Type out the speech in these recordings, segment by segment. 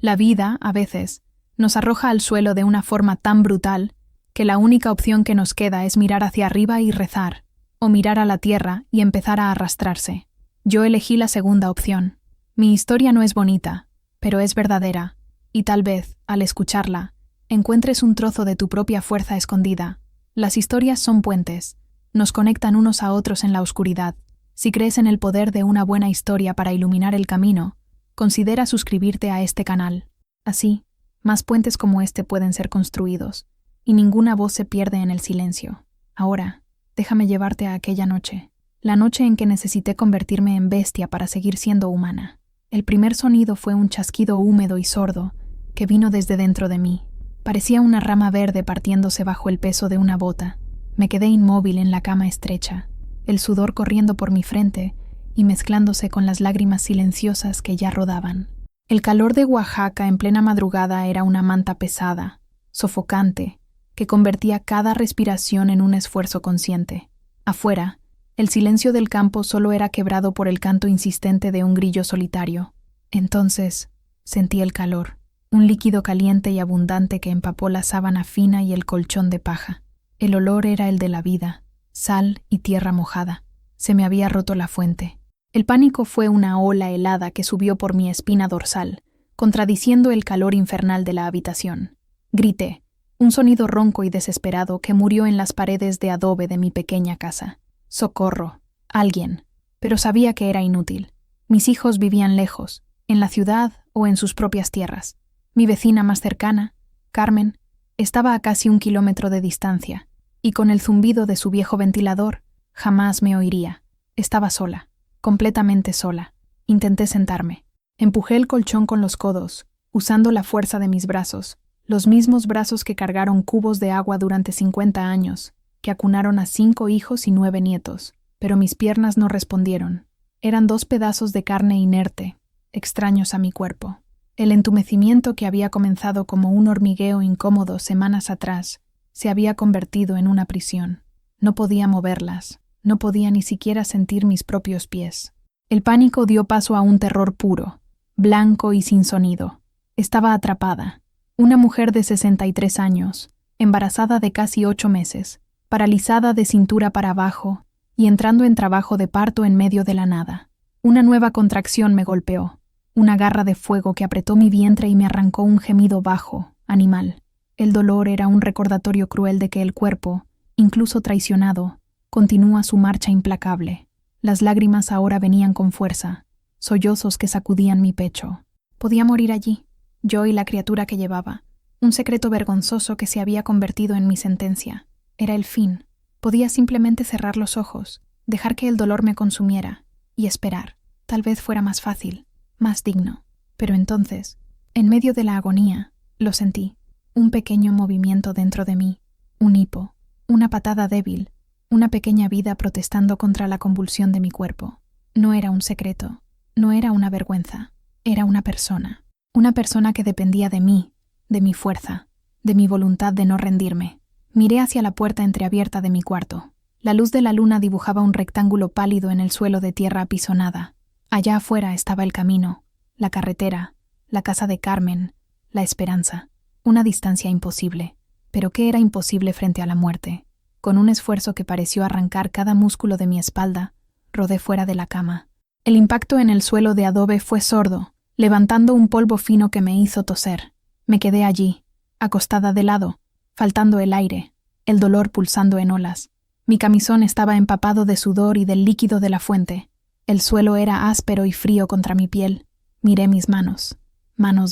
La vida, a veces, nos arroja al suelo de una forma tan brutal que la única opción que nos queda es mirar hacia arriba y rezar, o mirar a la tierra y empezar a arrastrarse. Yo elegí la segunda opción. Mi historia no es bonita, pero es verdadera, y tal vez, al escucharla, encuentres un trozo de tu propia fuerza escondida. Las historias son puentes, nos conectan unos a otros en la oscuridad. Si crees en el poder de una buena historia para iluminar el camino, considera suscribirte a este canal. Así, más puentes como este pueden ser construidos, y ninguna voz se pierde en el silencio. Ahora, déjame llevarte a aquella noche, la noche en que necesité convertirme en bestia para seguir siendo humana. El primer sonido fue un chasquido húmedo y sordo que vino desde dentro de mí. Parecía una rama verde partiéndose bajo el peso de una bota. Me quedé inmóvil en la cama estrecha, el sudor corriendo por mi frente y mezclándose con las lágrimas silenciosas que ya rodaban. El calor de Oaxaca en plena madrugada era una manta pesada, sofocante, que convertía cada respiración en un esfuerzo consciente. Afuera, el silencio del campo solo era quebrado por el canto insistente de un grillo solitario. Entonces, sentí el calor, un líquido caliente y abundante que empapó la sábana fina y el colchón de paja. El olor era el de la vida, sal y tierra mojada. Se me había roto la fuente. El pánico fue una ola helada que subió por mi espina dorsal, contradiciendo el calor infernal de la habitación. Grité, un sonido ronco y desesperado que murió en las paredes de adobe de mi pequeña casa. ¡Socorro! Alguien. Pero sabía que era inútil. Mis hijos vivían lejos, en la ciudad o en sus propias tierras. Mi vecina más cercana, Carmen, estaba a casi 1 kilómetro de distancia, y con el zumbido de su viejo ventilador, jamás me oiría. Estaba sola, completamente sola. Intenté sentarme. Empujé el colchón con los codos, usando la fuerza de mis brazos, los mismos brazos que cargaron cubos de agua durante 50 años, que acunaron a 5 hijos y 9 nietos, pero mis piernas no respondieron. Eran 2 pedazos de carne inerte, extraños a mi cuerpo. El entumecimiento que había comenzado como un hormigueo incómodo semanas atrás se había convertido en una prisión. No podía moverlas, no podía ni siquiera sentir mis propios pies. El pánico dio paso a un terror puro, blanco y sin sonido. Estaba atrapada. Una mujer de 63 años, embarazada de casi 8 meses, paralizada de cintura para abajo y entrando en trabajo de parto en medio de la nada. Una nueva contracción me golpeó, una garra de fuego que apretó mi vientre y me arrancó un gemido bajo, animal. El dolor era un recordatorio cruel de que el cuerpo, incluso traicionado, continúa su marcha implacable. Las lágrimas ahora venían con fuerza, sollozos que sacudían mi pecho. Podía morir allí, yo y la criatura que llevaba, un secreto vergonzoso que se había convertido en mi sentencia. Era el fin. Podía simplemente cerrar los ojos, dejar que el dolor me consumiera y esperar. Tal vez fuera más fácil, más digno. Pero entonces, en medio de la agonía, lo sentí. Un pequeño movimiento dentro de mí, un hipo, una patada débil, una pequeña vida protestando contra la convulsión de mi cuerpo. No era un secreto, no era una vergüenza, era una persona que dependía de mí, de mi fuerza, de mi voluntad de no rendirme. Miré hacia la puerta entreabierta de mi cuarto. La luz de la luna dibujaba un rectángulo pálido en el suelo de tierra apisonada. Allá afuera estaba el camino, la carretera, la casa de Carmen, la esperanza. Una distancia imposible. Pero ¿qué era imposible frente a la muerte? Con un esfuerzo que pareció arrancar cada músculo de mi espalda, rodé fuera de la cama. El impacto en el suelo de adobe fue sordo, levantando un polvo fino que me hizo toser. Me quedé allí, acostada de lado, faltando el aire, el dolor pulsando en olas. Mi camisón estaba empapado de sudor y del líquido de la fuente. El suelo era áspero y frío contra mi piel. Miré mis manos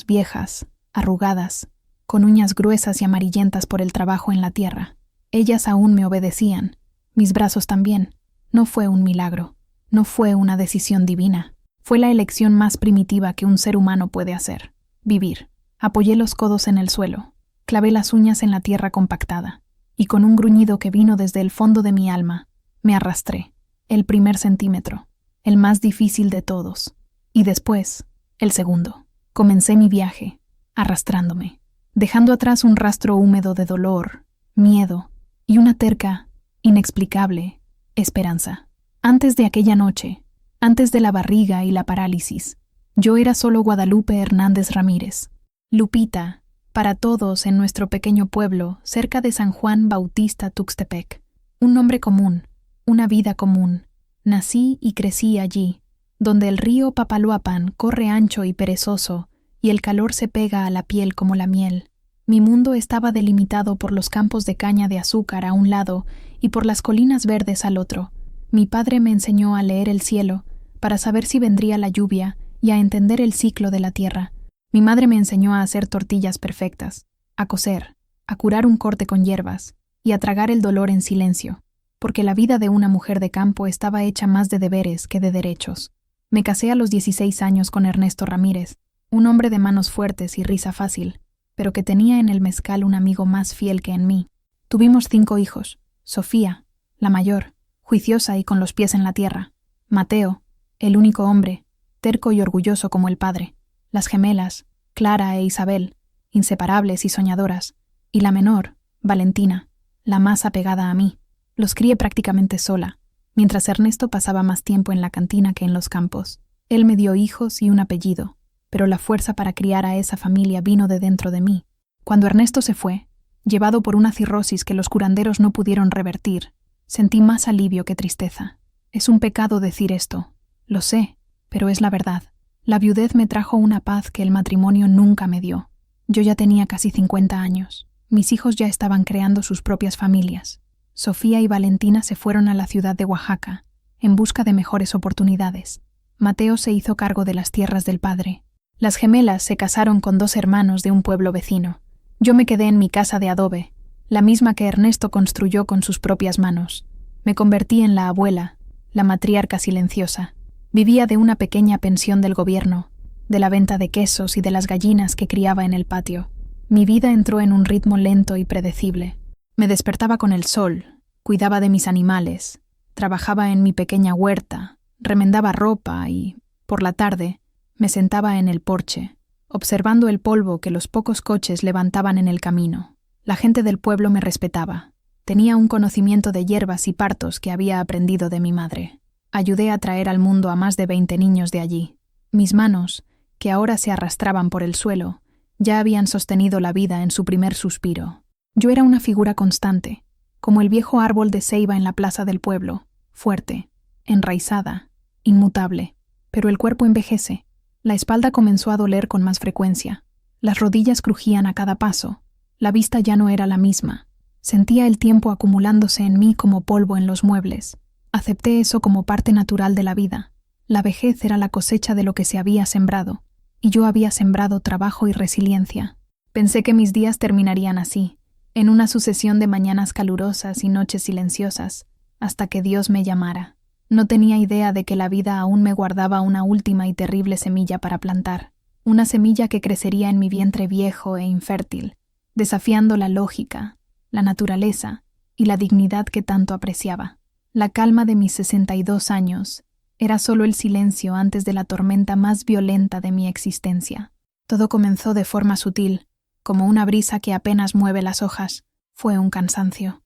viejas, arrugadas, con uñas gruesas y amarillentas por el trabajo en la tierra. Ellas aún me obedecían, mis brazos también. No fue un milagro, no fue una decisión divina. Fue la elección más primitiva que un ser humano puede hacer: vivir. Apoyé los codos en el suelo, clavé las uñas en la tierra compactada, y con un gruñido que vino desde el fondo de mi alma, me arrastré. El primer centímetro, el más difícil de todos, y después, el segundo. Comencé mi viaje, arrastrándome, dejando atrás un rastro húmedo de dolor, miedo y una terca, inexplicable esperanza. Antes de aquella noche, antes de la barriga y la parálisis, yo era solo Guadalupe Hernández Ramírez, Lupita, para todos en nuestro pequeño pueblo, cerca de San Juan Bautista Tuxtepec. Un nombre común, una vida común. Nací y crecí allí, donde el río Papaloapan corre ancho y perezoso, y el calor se pega a la piel como la miel. Mi mundo estaba delimitado por los campos de caña de azúcar a un lado y por las colinas verdes al otro. Mi padre me enseñó a leer el cielo, para saber si vendría la lluvia y a entender el ciclo de la tierra. Mi madre me enseñó a hacer tortillas perfectas, a coser, a curar un corte con hierbas y a tragar el dolor en silencio, porque la vida de una mujer de campo estaba hecha más de deberes que de derechos. Me casé a los 16 años con Ernesto Ramírez, un hombre de manos fuertes y risa fácil, pero que tenía en el mezcal un amigo más fiel que en mí. Tuvimos 5 hijos: Sofía, la mayor, juiciosa y con los pies en la tierra; Mateo, el único hombre, terco y orgulloso como el padre; las gemelas, Clara e Isabel, inseparables y soñadoras; y la menor, Valentina, la más apegada a mí. Los crié prácticamente sola, mientras Ernesto pasaba más tiempo en la cantina que en los campos. Él me dio hijos y un apellido, pero la fuerza para criar a esa familia vino de dentro de mí. Cuando Ernesto se fue, llevado por una cirrosis que los curanderos no pudieron revertir, sentí más alivio que tristeza. Es un pecado decir esto, lo sé, pero es la verdad. La viudez me trajo una paz que el matrimonio nunca me dio. Yo ya tenía casi 50 años. Mis hijos ya estaban creando sus propias familias. Sofía y Valentina se fueron a la ciudad de Oaxaca, en busca de mejores oportunidades. Mateo se hizo cargo de las tierras del padre. Las gemelas se casaron con 2 hermanos de un pueblo vecino. Yo me quedé en mi casa de adobe, la misma que Ernesto construyó con sus propias manos. Me convertí en la abuela, la matriarca silenciosa. Vivía de una pequeña pensión del gobierno, de la venta de quesos y de las gallinas que criaba en el patio. Mi vida entró en un ritmo lento y predecible. Me despertaba con el sol, cuidaba de mis animales, trabajaba en mi pequeña huerta, remendaba ropa y, por la tarde, me sentaba en el porche, observando el polvo que los pocos coches levantaban en el camino. La gente del pueblo me respetaba. Tenía un conocimiento de hierbas y partos que había aprendido de mi madre. Ayudé a traer al mundo a más de 20 niños de allí. Mis manos, que ahora se arrastraban por el suelo, ya habían sostenido la vida en su primer suspiro. Yo era una figura constante, como el viejo árbol de ceiba en la plaza del pueblo, fuerte, enraizada, inmutable. Pero el cuerpo envejece. La espalda comenzó a doler con más frecuencia. Las rodillas crujían a cada paso. La vista ya no era la misma. Sentía el tiempo acumulándose en mí como polvo en los muebles. Acepté eso como parte natural de la vida. La vejez era la cosecha de lo que se había sembrado, y yo había sembrado trabajo y resiliencia. Pensé que mis días terminarían así, en una sucesión de mañanas calurosas y noches silenciosas, hasta que Dios me llamara. No tenía idea de que la vida aún me guardaba una última y terrible semilla para plantar, una semilla que crecería en mi vientre viejo e infértil, desafiando la lógica, la naturaleza y la dignidad que tanto apreciaba. La calma de mis 62 años era solo el silencio antes de la tormenta más violenta de mi existencia. Todo comenzó de forma sutil, como una brisa que apenas mueve las hojas. Fue un cansancio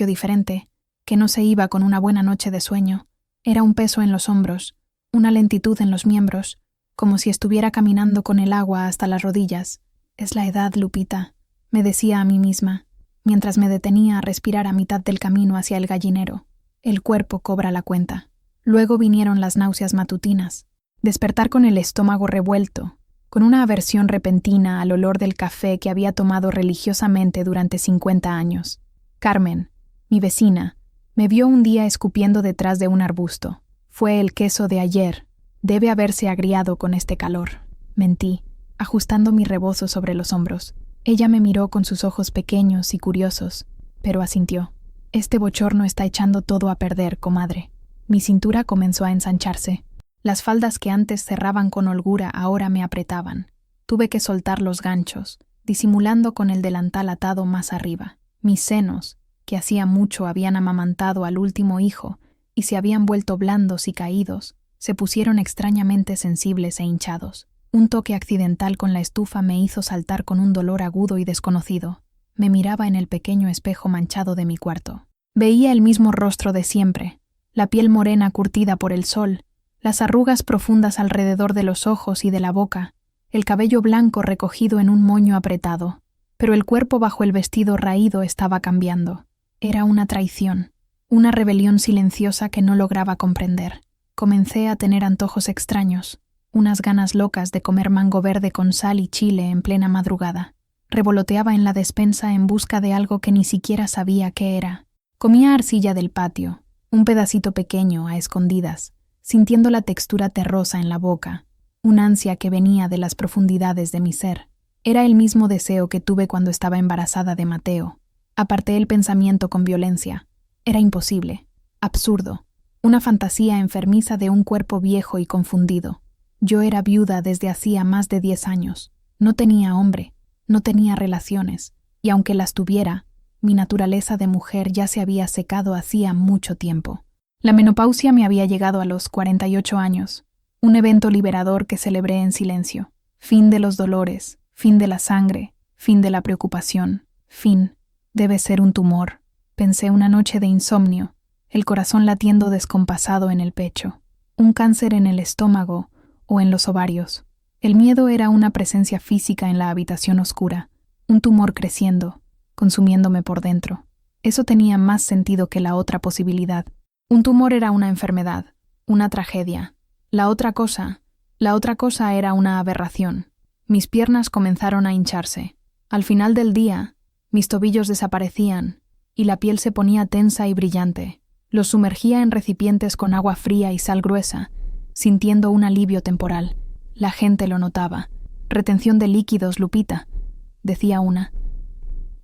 diferente, que no se iba con una buena noche de sueño. Era un peso en los hombros, una lentitud en los miembros, como si estuviera caminando con el agua hasta las rodillas. Es la edad, Lupita, me decía a mí misma, mientras me detenía a respirar a mitad del camino hacia el gallinero. El cuerpo cobra la cuenta. Luego vinieron las náuseas matutinas, despertar con el estómago revuelto, con una aversión repentina al olor del café que había tomado religiosamente durante 50 años. Carmen, mi vecina, me vio un día escupiendo detrás de un arbusto. Fue el queso de ayer. Debe haberse agriado con este calor. Mentí, ajustando mi rebozo sobre los hombros. Ella me miró con sus ojos pequeños y curiosos, pero asintió. Este bochorno está echando todo a perder, comadre. Mi cintura comenzó a ensancharse. Las faldas que antes cerraban con holgura ahora me apretaban. Tuve que soltar los ganchos, disimulando con el delantal atado más arriba. Mis senos, que hacía mucho habían amamantado al último hijo y se habían vuelto blandos y caídos, se pusieron extrañamente sensibles e hinchados. Un toque accidental con la estufa me hizo saltar con un dolor agudo y desconocido. Me miraba en el pequeño espejo manchado de mi cuarto. Veía el mismo rostro de siempre, la piel morena curtida por el sol, las arrugas profundas alrededor de los ojos y de la boca, el cabello blanco recogido en un moño apretado, pero el cuerpo bajo el vestido raído estaba cambiando. Era una traición, una rebelión silenciosa que no lograba comprender. Comencé a tener antojos extraños, unas ganas locas de comer mango verde con sal y chile en plena madrugada. Revoloteaba en la despensa en busca de algo que ni siquiera sabía qué era. Comía arcilla del patio, un pedacito pequeño a escondidas, sintiendo la textura terrosa en la boca, una ansia que venía de las profundidades de mi ser. Era el mismo deseo que tuve cuando estaba embarazada de Mateo. Aparté el pensamiento con violencia. Era imposible, absurdo, una fantasía enfermiza de un cuerpo viejo y confundido. Yo era viuda desde hacía más de 10 años. No tenía hombre, no tenía relaciones, y aunque las tuviera, mi naturaleza de mujer ya se había secado hacía mucho tiempo. La menopausia me había llegado a los 48 años, un evento liberador que celebré en silencio. Fin de los dolores, fin de la sangre, fin de la preocupación, fin. Debe ser un tumor, pensé una noche de insomnio, el corazón latiendo descompasado en el pecho, un cáncer en el estómago o en los ovarios. El miedo era una presencia física en la habitación oscura, un tumor creciendo, consumiéndome por dentro. Eso tenía más sentido que la otra posibilidad. Un tumor era una enfermedad, una tragedia. La otra cosa era una aberración. Mis piernas comenzaron a hincharse. Al final del día, mis tobillos desaparecían y la piel se ponía tensa y brillante. Los sumergía en recipientes con agua fría y sal gruesa, sintiendo un alivio temporal. La gente lo notaba. Retención de líquidos, Lupita, decía una.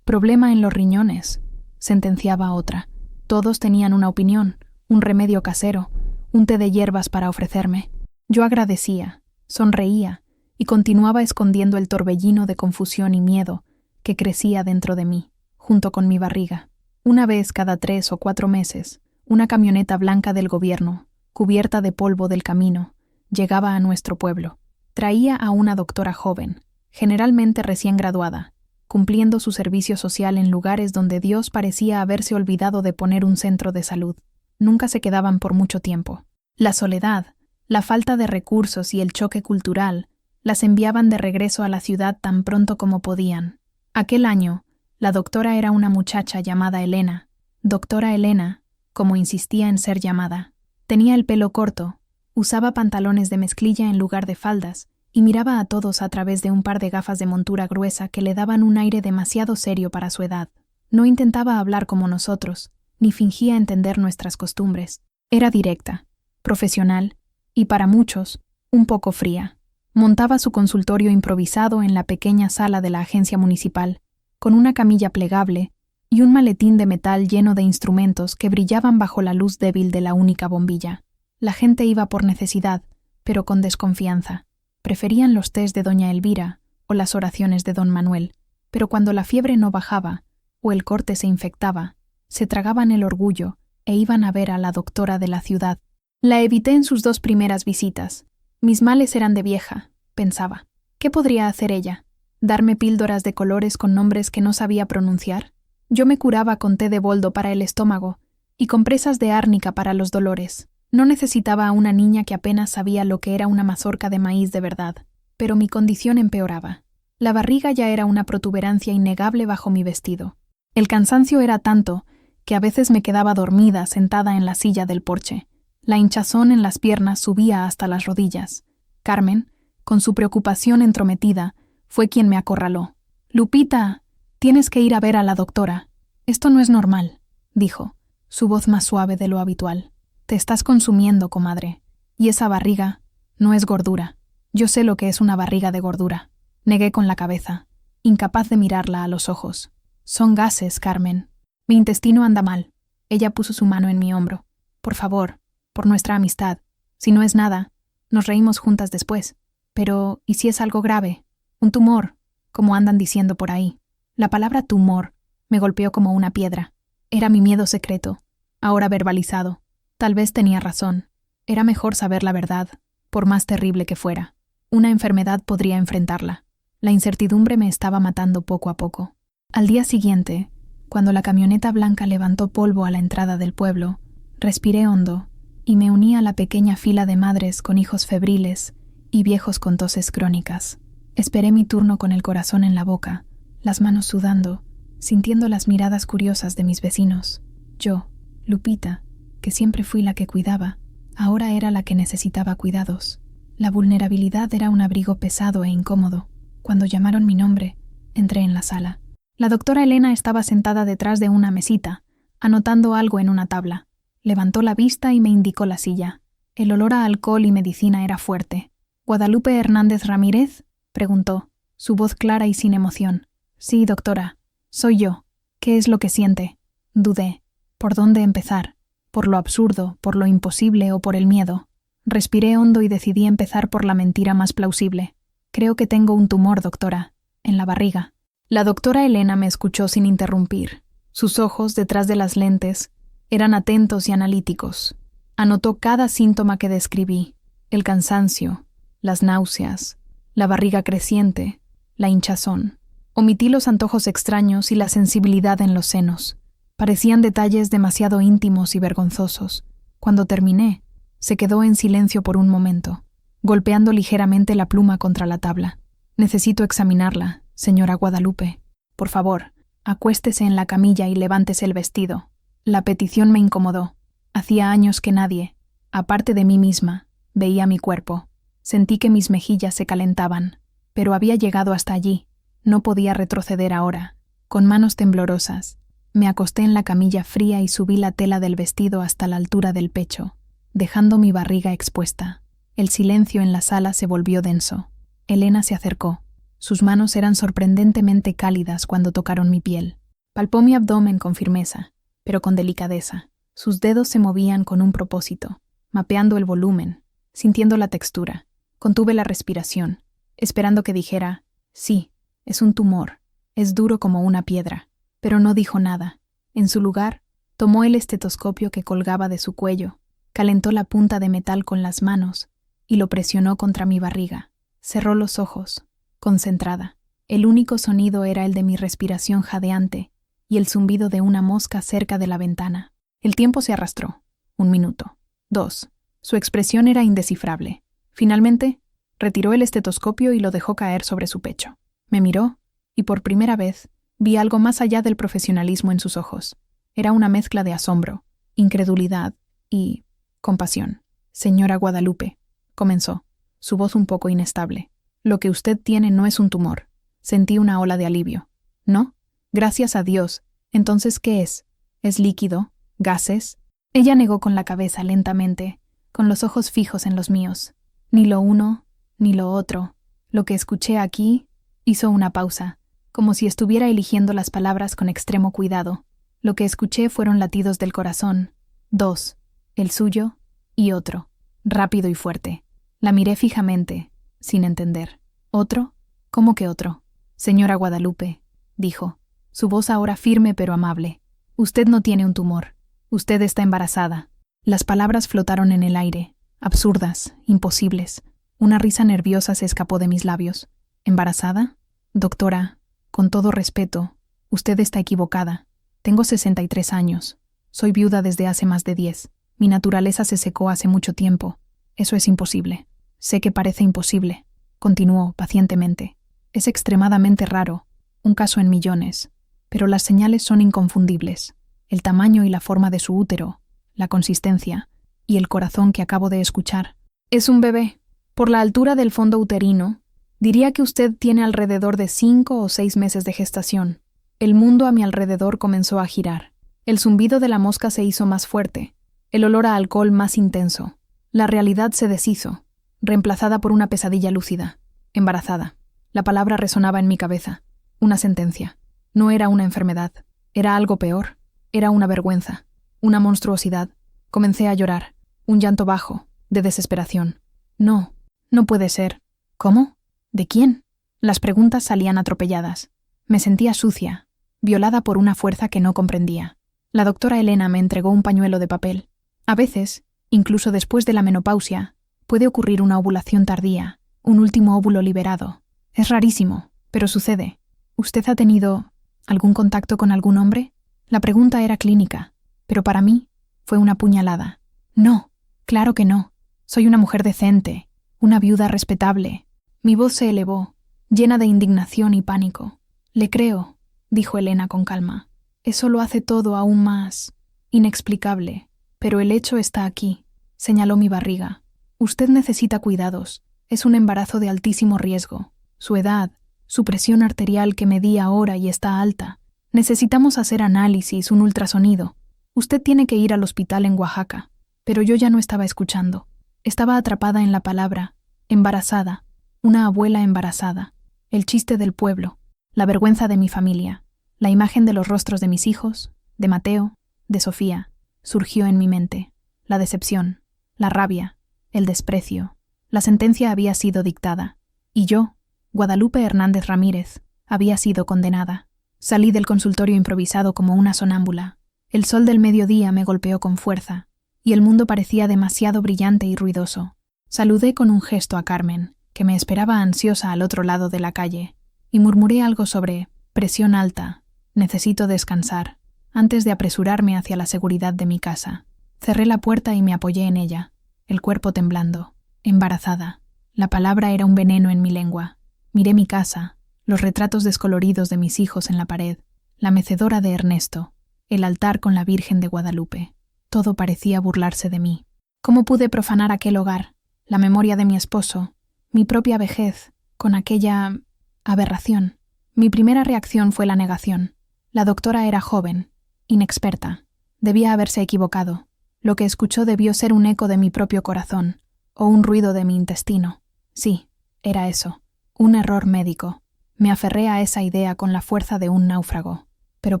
Problema en los riñones, sentenciaba otra. Todos tenían una opinión, un remedio casero, un té de hierbas para ofrecerme. Yo agradecía, sonreía y continuaba escondiendo el torbellino de confusión y miedo que crecía dentro de mí, junto con mi barriga. Una vez cada 3 o 4 meses, una camioneta blanca del gobierno, cubierta de polvo del camino, llegaba a nuestro pueblo. Traía a una doctora joven, generalmente recién graduada, cumpliendo su servicio social en lugares donde Dios parecía haberse olvidado de poner un centro de salud. Nunca se quedaban por mucho tiempo. La soledad, la falta de recursos y el choque cultural las enviaban de regreso a la ciudad tan pronto como podían. Aquel año, la doctora era una muchacha llamada Elena, doctora Elena, como insistía en ser llamada. Tenía el pelo corto, usaba pantalones de mezclilla en lugar de faldas y miraba a todos a través de un par de gafas de montura gruesa que le daban un aire demasiado serio para su edad. No intentaba hablar como nosotros, ni fingía entender nuestras costumbres. Era directa, profesional y, para muchos, un poco fría. Montaba su consultorio improvisado en la pequeña sala de la agencia municipal, con una camilla plegable y un maletín de metal lleno de instrumentos que brillaban bajo la luz débil de la única bombilla. La gente iba por necesidad, pero con desconfianza. Preferían los tés de doña Elvira o las oraciones de don Manuel, pero cuando la fiebre no bajaba o el corte se infectaba, se tragaban el orgullo e iban a ver a la doctora de la ciudad. La evité en sus 2 primeras visitas. Mis males eran de vieja, pensaba. ¿Qué podría hacer ella? ¿Darme píldoras de colores con nombres que no sabía pronunciar? Yo me curaba con té de boldo para el estómago y compresas de árnica para los dolores. No necesitaba a una niña que apenas sabía lo que era una mazorca de maíz de verdad, pero mi condición empeoraba. La barriga ya era una protuberancia innegable bajo mi vestido. El cansancio era tanto que a veces me quedaba dormida sentada en la silla del porche. La hinchazón en las piernas subía hasta las rodillas. Carmen, con su preocupación entrometida, fue quien me acorraló. «Lupita, tienes que ir a ver a la doctora. Esto no es normal», dijo, su voz más suave de lo habitual. «Te estás consumiendo, comadre. Y esa barriga no es gordura. Yo sé lo que es una barriga de gordura». Negué con la cabeza, incapaz de mirarla a los ojos. «Son gases, Carmen. Mi intestino anda mal». Ella puso su mano en mi hombro. «Por favor, por nuestra amistad. Si no es nada, nos reímos juntas después. Pero, ¿y si es algo grave? Un tumor, como andan diciendo por ahí». La palabra tumor me golpeó como una piedra. Era mi miedo secreto, ahora verbalizado. Tal vez tenía razón. Era mejor saber la verdad, por más terrible que fuera. Una enfermedad podría enfrentarla. La incertidumbre me estaba matando poco a poco. Al día siguiente, cuando la camioneta blanca levantó polvo a la entrada del pueblo, respiré hondo y me uní a la pequeña fila de madres con hijos febriles y viejos con toses crónicas. Esperé mi turno con el corazón en la boca, las manos sudando, sintiendo las miradas curiosas de mis vecinos. Yo, Lupita, que siempre fui la que cuidaba, ahora era la que necesitaba cuidados. La vulnerabilidad era un abrigo pesado e incómodo. Cuando llamaron mi nombre, entré en la sala. La doctora Elena estaba sentada detrás de una mesita, anotando algo en una tabla. Levantó la vista y me indicó la silla. El olor a alcohol y medicina era fuerte. «¿Guadalupe Hernández Ramírez?», preguntó, su voz clara y sin emoción. «Sí, doctora. Soy yo. ¿Qué es lo que siente?». Dudé. ¿Por dónde empezar? ¿Por lo absurdo, por lo imposible o por el miedo? Respiré hondo y decidí empezar por la mentira más plausible. «Creo que tengo un tumor, doctora. En la barriga». La doctora Elena me escuchó sin interrumpir. Sus ojos, detrás de las lentes, eran atentos y analíticos. Anotó cada síntoma que describí: el cansancio, las náuseas, la barriga creciente, la hinchazón. Omití los antojos extraños y la sensibilidad en los senos. Parecían detalles demasiado íntimos y vergonzosos. Cuando terminé, se quedó en silencio por un momento, golpeando ligeramente la pluma contra la tabla. «Necesito examinarla, señora Guadalupe. Por favor, acuéstese en la camilla y levántese el vestido». La petición me incomodó. Hacía años que nadie, aparte de mí misma, veía mi cuerpo. Sentí que mis mejillas se calentaban, pero había llegado hasta allí. No podía retroceder ahora. Con manos temblorosas, me acosté en la camilla fría y subí la tela del vestido hasta la altura del pecho, dejando mi barriga expuesta. El silencio en la sala se volvió denso. Elena se acercó. Sus manos eran sorprendentemente cálidas cuando tocaron mi piel. Palpó mi abdomen con firmeza, pero con delicadeza. Sus dedos se movían con un propósito, mapeando el volumen, sintiendo la textura. Contuve la respiración, esperando que dijera: «Sí, es un tumor, es duro como una piedra». Pero no dijo nada. En su lugar, tomó el estetoscopio que colgaba de su cuello, calentó la punta de metal con las manos y lo presionó contra mi barriga. Cerró los ojos, concentrada. El único sonido era el de mi respiración jadeante y el zumbido de una mosca cerca de la ventana. El tiempo se arrastró. 1 minuto. 2. Su expresión era indescifrable. Finalmente, retiró el estetoscopio y lo dejó caer sobre su pecho. Me miró, y por primera vez vi algo más allá del profesionalismo en sus ojos. Era una mezcla de asombro, incredulidad y compasión. «Señora Guadalupe», comenzó, su voz un poco inestable, «lo que usted tiene no es un tumor». Sentí una ola de alivio. «¿No? Gracias a Dios. Entonces, ¿qué es? ¿Es líquido? ¿Gases?». Ella negó con la cabeza lentamente, con los ojos fijos en los míos. Ni lo uno, ni lo otro. Lo que escuché aquí... Hizo una pausa, como si estuviera eligiendo las palabras con extremo cuidado. Lo que escuché fueron latidos del corazón. 2, el suyo y otro, rápido y fuerte. La miré fijamente, sin entender. «¿Otro? ¿Cómo que otro?». «Señora Guadalupe», dijo, su voz ahora firme pero amable. «Usted no tiene un tumor. Usted está embarazada». Las palabras flotaron en el aire, absurdas, imposibles. Una risa nerviosa se escapó de mis labios. «¿Embarazada? Doctora, con todo respeto, usted está equivocada. Tengo 63 años. Soy viuda desde hace más de 10. Mi naturaleza se secó hace mucho tiempo. Eso es imposible». «Sé que parece imposible», continuó pacientemente. «Es extremadamente raro, un caso en millones, pero las señales son inconfundibles. El tamaño y la forma de su útero, la consistencia y el corazón que acabo de escuchar. Es un bebé. Por la altura del fondo uterino, diría que usted tiene alrededor de 5 o 6 meses de gestación». El mundo a mi alrededor comenzó a girar. El zumbido de la mosca se hizo más fuerte, el olor a alcohol más intenso. La realidad se deshizo, reemplazada por una pesadilla lúcida. Embarazada. La palabra resonaba en mi cabeza. Una sentencia. No era una enfermedad. Era algo peor. Era una vergüenza. Una monstruosidad. Comencé a llorar. Un llanto bajo, de desesperación. «No, no puede ser». «¿Cómo? ¿De quién?». Las preguntas salían atropelladas. Me sentía sucia, violada por una fuerza que no comprendía. La doctora Elena me entregó un pañuelo de papel. A veces, incluso después de la menopausia, puede ocurrir una ovulación tardía, un último óvulo liberado. Es rarísimo, pero sucede. ¿Usted ha tenido algún contacto con algún hombre? La pregunta era clínica, pero para mí fue una puñalada. «No, claro que no. Soy una mujer decente, una viuda respetable». Mi voz se elevó, llena de indignación y pánico. «Le creo», dijo Elena con calma. «Eso lo hace todo aún más inexplicable. Pero el hecho está aquí», señaló mi barriga. «Usted necesita cuidados. Es un embarazo de altísimo riesgo. Su edad, su presión arterial que medí ahora y está alta. Necesitamos hacer análisis, un ultrasonido. Usted tiene que ir al hospital en Oaxaca». Pero yo ya no estaba escuchando. Estaba atrapada en la palabra, embarazada, una abuela embarazada, el chiste del pueblo, la vergüenza de mi familia, la imagen de los rostros de mis hijos, de Mateo, de Sofía, surgió en mi mente. La decepción, la rabia, el desprecio. La sentencia había sido dictada, y yo, Guadalupe Hernández Ramírez, había sido condenada. Salí del consultorio improvisado como una sonámbula. El sol del mediodía me golpeó con fuerza, y el mundo parecía demasiado brillante y ruidoso. Saludé con un gesto a Carmen, que me esperaba ansiosa al otro lado de la calle, y murmuré algo sobre presión alta, necesito descansar, antes de apresurarme hacia la seguridad de mi casa. Cerré la puerta y me apoyé en ella, el cuerpo temblando, embarazada. La palabra era un veneno en mi lengua. Miré mi casa, los retratos descoloridos de mis hijos en la pared, la mecedora de Ernesto, el altar con la Virgen de Guadalupe. Todo parecía burlarse de mí. ¿Cómo pude profanar aquel hogar, la memoria de mi esposo, mi propia vejez, con aquella aberración? Mi primera reacción fue la negación. La doctora era joven, inexperta. Debía haberse equivocado. Lo que escuchó debió ser un eco de mi propio corazón, o un ruido de mi intestino. Sí, era eso, un error médico. Me aferré a esa idea con la fuerza de un náufrago. Pero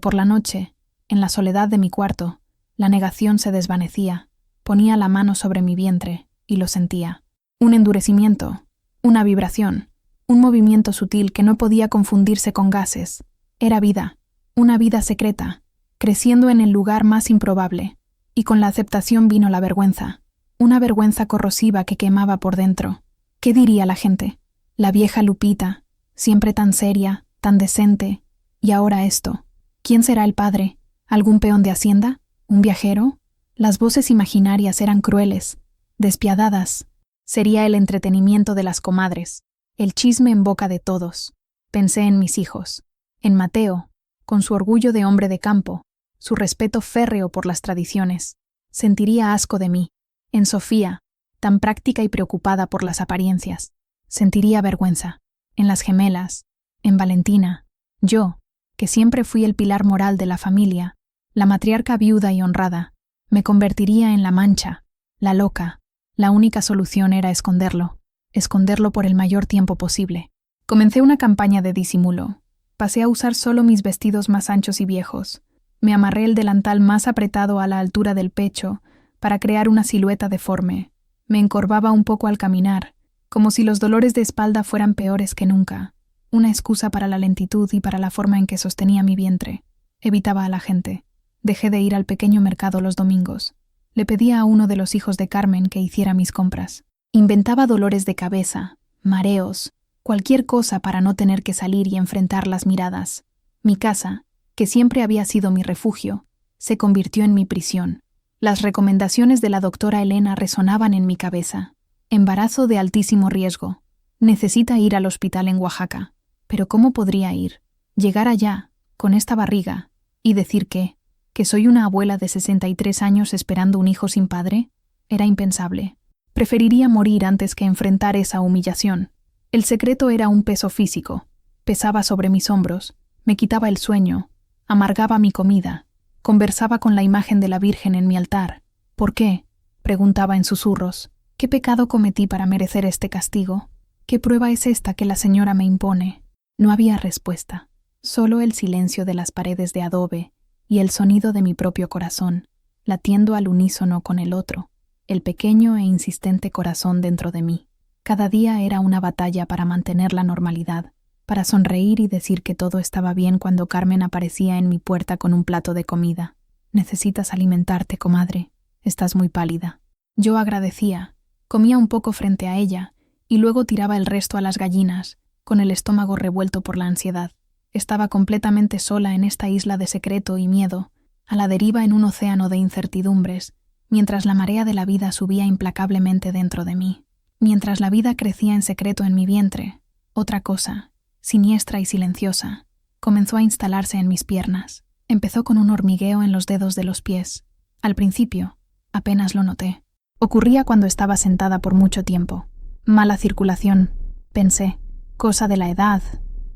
por la noche, en la soledad de mi cuarto, la negación se desvanecía. Ponía la mano sobre mi vientre y lo sentía. Un endurecimiento, una vibración, un movimiento sutil que no podía confundirse con gases. Era vida, una vida secreta, creciendo en el lugar más improbable. Y con la aceptación vino la vergüenza, una vergüenza corrosiva que quemaba por dentro. ¿Qué diría la gente? La vieja Lupita, siempre tan seria, tan decente, y ahora esto. ¿Quién será el padre? ¿Algún peón de hacienda? ¿Un viajero? Las voces imaginarias eran crueles, despiadadas. Sería el entretenimiento de las comadres, el chisme en boca de todos. Pensé en mis hijos, en Mateo, con su orgullo de hombre de campo, su respeto férreo por las tradiciones. Sentiría asco de mí. En Sofía, tan práctica y preocupada por las apariencias. Sentiría vergüenza. En las gemelas, en Valentina, yo, que siempre fui el pilar moral de la familia, la matriarca viuda y honrada, me convertiría en la mancha, la loca. La única solución era esconderlo por el mayor tiempo posible. Comencé una campaña de disimulo. Pasé a usar solo mis vestidos más anchos y viejos. Me amarré el delantal más apretado a la altura del pecho para crear una silueta deforme. Me encorvaba un poco al caminar, como si los dolores de espalda fueran peores que nunca. Una excusa para la lentitud y para la forma en que sostenía mi vientre. Evitaba a la gente. Dejé de ir al pequeño mercado los domingos. Le pedía a uno de los hijos de Carmen que hiciera mis compras. Inventaba dolores de cabeza, mareos, cualquier cosa para no tener que salir y enfrentar las miradas. Mi casa, que siempre había sido mi refugio, se convirtió en mi prisión. Las recomendaciones de la doctora Elena resonaban en mi cabeza. Embarazo de altísimo riesgo. Necesita ir al hospital en Oaxaca. Pero ¿cómo podría ir? Llegar allá, con esta barriga, y decir que soy una abuela de 63 años esperando un hijo sin padre? Era impensable. Preferiría morir antes que enfrentar esa humillación. El secreto era un peso físico. Pesaba sobre mis hombros, me quitaba el sueño, amargaba mi comida, conversaba con la imagen de la Virgen en mi altar. ¿Por qué?, preguntaba en susurros. ¿Qué pecado cometí para merecer este castigo? ¿Qué prueba es esta que la señora me impone? No había respuesta, solo el silencio de las paredes de adobe y el sonido de mi propio corazón, latiendo al unísono con el otro, el pequeño e insistente corazón dentro de mí. Cada día era una batalla para mantener la normalidad, para sonreír y decir que todo estaba bien cuando Carmen aparecía en mi puerta con un plato de comida. «Necesitas alimentarte, comadre. Estás muy pálida». Yo agradecía, comía un poco frente a ella y luego tiraba el resto a las gallinas, con el estómago revuelto por la ansiedad. Estaba completamente sola en esta isla de secreto y miedo, a la deriva en un océano de incertidumbres, mientras la marea de la vida subía implacablemente dentro de mí. Mientras la vida crecía en secreto en mi vientre, otra cosa, siniestra y silenciosa, comenzó a instalarse en mis piernas. Empezó con un hormigueo en los dedos de los pies. Al principio, apenas lo noté. Ocurría cuando estaba sentada por mucho tiempo. Mala circulación, pensé, cosa de la edad,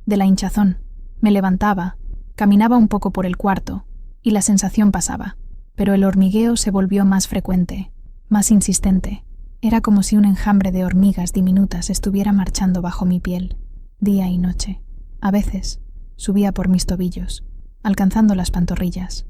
de la hinchazón. Me levantaba, caminaba un poco por el cuarto, y la sensación pasaba. Pero el hormigueo se volvió más frecuente, más insistente. Era como si un enjambre de hormigas diminutas estuviera marchando bajo mi piel, día y noche. A veces, subía por mis tobillos, alcanzando las pantorrillas.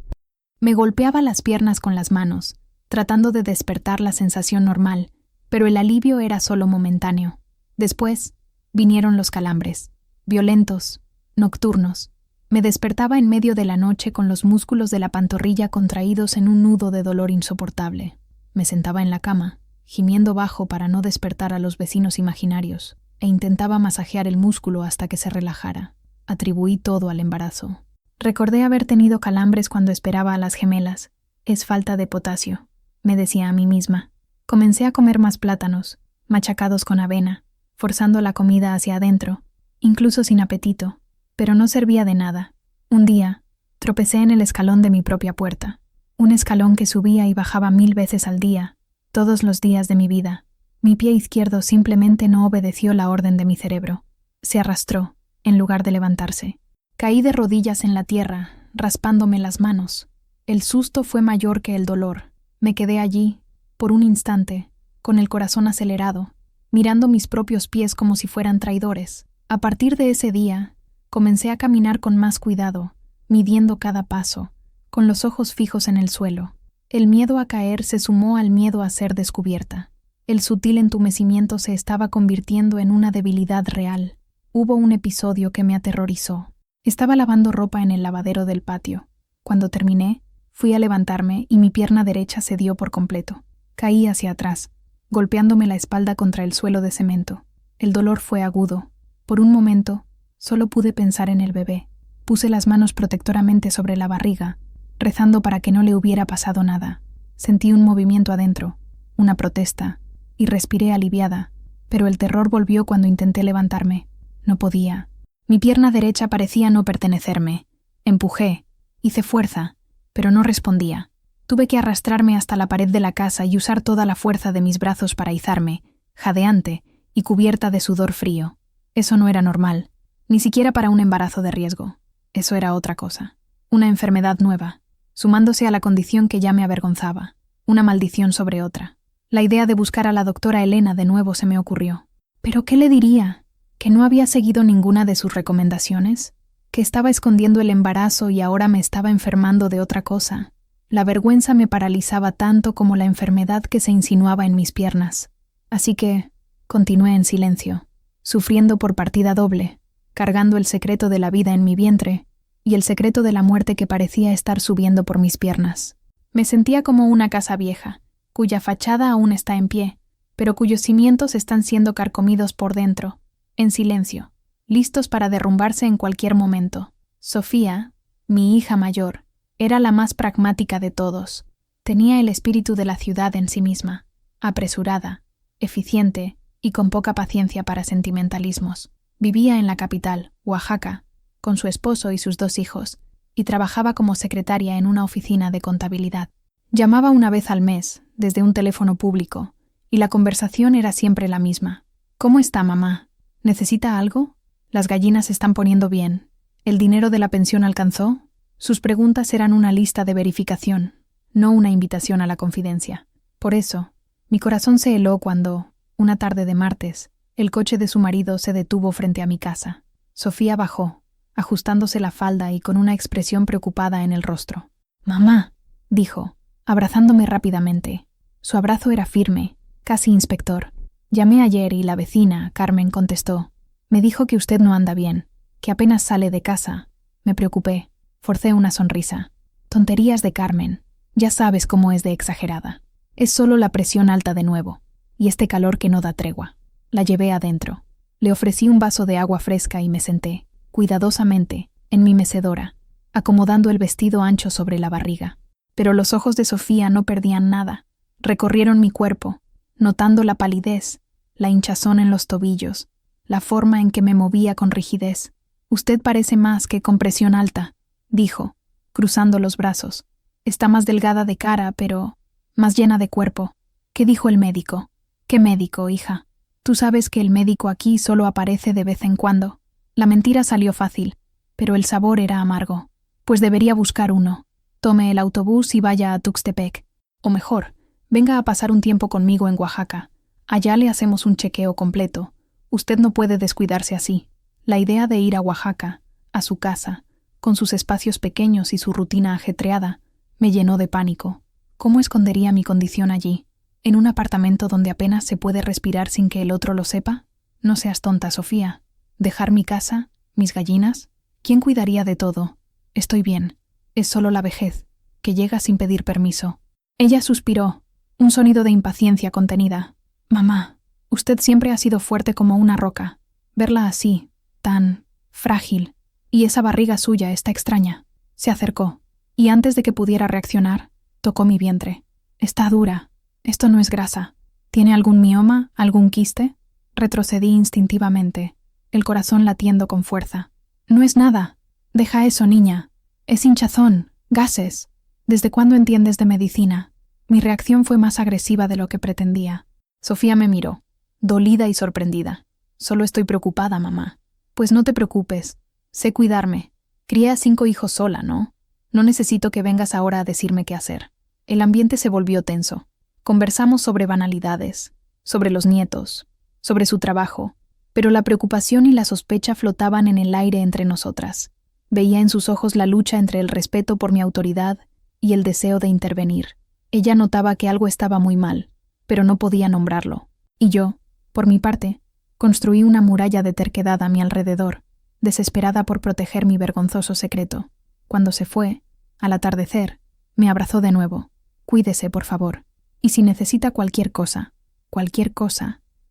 Me golpeaba las piernas con las manos, tratando de despertar la sensación normal, pero el alivio era solo momentáneo. Después, vinieron los calambres, violentos, nocturnos. Me despertaba en medio de la noche con los músculos de la pantorrilla contraídos en un nudo de dolor insoportable. Me sentaba en la cama, gimiendo bajo para no despertar a los vecinos imaginarios, e intentaba masajear el músculo hasta que se relajara. Atribuí todo al embarazo. Recordé haber tenido calambres cuando esperaba a las gemelas. Es falta de potasio, me decía a mí misma. Comencé a comer más plátanos, machacados con avena, forzando la comida hacia adentro, incluso sin apetito, pero no servía de nada. Un día, tropecé en el escalón de mi propia puerta, un escalón que subía y bajaba 1000 veces al día, todos los días de mi vida. Mi pie izquierdo simplemente no obedeció la orden de mi cerebro. Se arrastró, en lugar de levantarse. Caí de rodillas en la tierra, raspándome las manos. El susto fue mayor que el dolor. Me quedé allí, por un instante, con el corazón acelerado, mirando mis propios pies como si fueran traidores. A partir de ese día, comencé a caminar con más cuidado, midiendo cada paso, con los ojos fijos en el suelo. El miedo a caer se sumó al miedo a ser descubierta. El sutil entumecimiento se estaba convirtiendo en una debilidad real. Hubo un episodio que me aterrorizó. Estaba lavando ropa en el lavadero del patio. Cuando terminé, fui a levantarme y mi pierna derecha cedió por completo. Caí hacia atrás, golpeándome la espalda contra el suelo de cemento. El dolor fue agudo. Por un momento, solo pude pensar en el bebé. Puse las manos protectoramente sobre la barriga, rezando para que no le hubiera pasado nada. Sentí un movimiento adentro, una protesta, y respiré aliviada, pero el terror volvió cuando intenté levantarme. No podía. Mi pierna derecha parecía no pertenecerme. Empujé, hice fuerza, pero no respondía. Tuve que arrastrarme hasta la pared de la casa y usar toda la fuerza de mis brazos para izarme, jadeante y cubierta de sudor frío. Eso no era normal, ni siquiera para un embarazo de riesgo. Eso era otra cosa. Una enfermedad nueva, sumándose a la condición que ya me avergonzaba. Una maldición sobre otra. La idea de buscar a la doctora Elena de nuevo se me ocurrió. ¿Pero qué le diría? ¿Que no había seguido ninguna de sus recomendaciones? ¿Que estaba escondiendo el embarazo y ahora me estaba enfermando de otra cosa? La vergüenza me paralizaba tanto como la enfermedad que se insinuaba en mis piernas. Así que continué en silencio, sufriendo por partida doble, cargando el secreto de la vida en mi vientre y el secreto de la muerte que parecía estar subiendo por mis piernas. Me sentía como una casa vieja, cuya fachada aún está en pie, pero cuyos cimientos están siendo carcomidos por dentro, en silencio, listos para derrumbarse en cualquier momento. Sofía, mi hija mayor, era la más pragmática de todos. Tenía el espíritu de la ciudad en sí misma, apresurada, eficiente y con poca paciencia para sentimentalismos. Vivía en la capital, Oaxaca, con su esposo y sus 2 hijos, y trabajaba como secretaria en una oficina de contabilidad. Llamaba una vez al mes, desde un teléfono público, y la conversación era siempre la misma. ¿Cómo está, mamá? ¿Necesita algo? ¿Las gallinas se están poniendo bien? ¿El dinero de la pensión alcanzó? Sus preguntas eran una lista de verificación, no una invitación a la confidencia. Por eso, mi corazón se heló cuando, una tarde de martes, el coche de su marido se detuvo frente a mi casa. Sofía bajó, ajustándose la falda y con una expresión preocupada en el rostro. «Mamá», dijo, abrazándome rápidamente. Su abrazo era firme, casi inspector. «Llamé ayer y la vecina, Carmen, contestó. Me dijo que usted no anda bien, que apenas sale de casa». Me preocupé. Forcé una sonrisa. «Tonterías de Carmen. Ya sabes cómo es de exagerada. Es solo la presión alta de nuevo, y este calor que no da tregua». La llevé adentro. Le ofrecí un vaso de agua fresca y me senté, cuidadosamente, en mi mecedora, acomodando el vestido ancho sobre la barriga. Pero los ojos de Sofía no perdían nada. Recorrieron mi cuerpo, notando la palidez, la hinchazón en los tobillos, la forma en que me movía con rigidez. «Usted parece más que con presión alta», dijo, cruzando los brazos. «Está más delgada de cara, pero más llena de cuerpo». «¿Qué dijo el médico?» «¿Qué médico, hija? Tú sabes que el médico aquí solo aparece de vez en cuando». La mentira salió fácil, pero el sabor era amargo. «Pues debería buscar uno. Tome el autobús y vaya a Tuxtepec. O mejor, venga a pasar un tiempo conmigo en Oaxaca. Allá le hacemos un chequeo completo. Usted no puede descuidarse así». La idea de ir a Oaxaca, a su casa, con sus espacios pequeños y su rutina ajetreada, me llenó de pánico. ¿Cómo escondería mi condición allí? ¿En un apartamento donde apenas se puede respirar sin que el otro lo sepa? No seas tonta, Sofía. ¿Dejar mi casa? ¿Mis gallinas? ¿Quién cuidaría de todo? Estoy bien. Es solo la vejez, que llega sin pedir permiso. Ella suspiró, un sonido de impaciencia contenida. «Mamá, usted siempre ha sido fuerte como una roca. Verla así, tan frágil, y esa barriga suya está extraña». Se acercó, y antes de que pudiera reaccionar, tocó mi vientre. «Está dura. Esto no es grasa. ¿Tiene algún mioma, algún quiste?» Retrocedí instintivamente, el corazón latiendo con fuerza. «No es nada. Deja eso, niña. Es hinchazón, gases. ¿Desde cuándo entiendes de medicina?» Mi reacción fue más agresiva de lo que pretendía. Sofía me miró, dolida y sorprendida. «Solo estoy preocupada, mamá». «Pues no te preocupes. Sé cuidarme. Crié a 5 hijos sola, ¿no? No necesito que vengas ahora a decirme qué hacer». El ambiente se volvió tenso. Conversamos sobre banalidades, sobre los nietos, sobre su trabajo, pero la preocupación y la sospecha flotaban en el aire entre nosotras. Veía en sus ojos la lucha entre el respeto por mi autoridad y el deseo de intervenir. Ella notaba que algo estaba muy mal, pero no podía nombrarlo. Y yo, por mi parte, construí una muralla de terquedad a mi alrededor, desesperada por proteger mi vergonzoso secreto. Cuando se fue, al atardecer, me abrazó de nuevo. «Cuídese, por favor. Y si necesita cualquier cosa,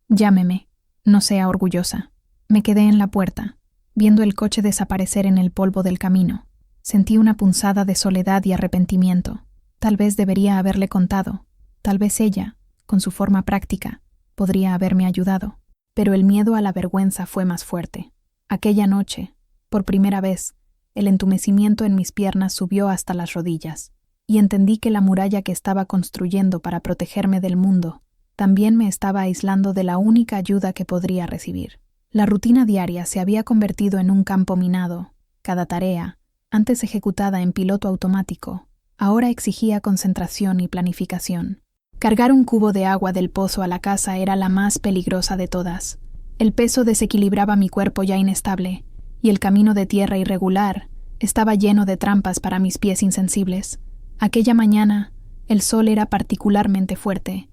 llámeme. No sea orgullosa». Me quedé en la puerta, viendo el coche desaparecer en el polvo del camino. Sentí una punzada de soledad y arrepentimiento. Tal vez debería haberle contado. Tal vez ella, con su forma práctica, podría haberme ayudado. Pero el miedo a la vergüenza fue más fuerte. Aquella noche, por primera vez, el entumecimiento en mis piernas subió hasta las rodillas, y entendí que la muralla que estaba construyendo para protegerme del mundo también me estaba aislando de la única ayuda que podría recibir. La rutina diaria se había convertido en un campo minado. Cada tarea, antes ejecutada en piloto automático, ahora exigía concentración y planificación. Cargar un cubo de agua del pozo a la casa era la más peligrosa de todas. El peso desequilibraba mi cuerpo ya inestable, y el camino de tierra irregular estaba lleno de trampas para mis pies insensibles. Aquella mañana, el sol era particularmente fuerte.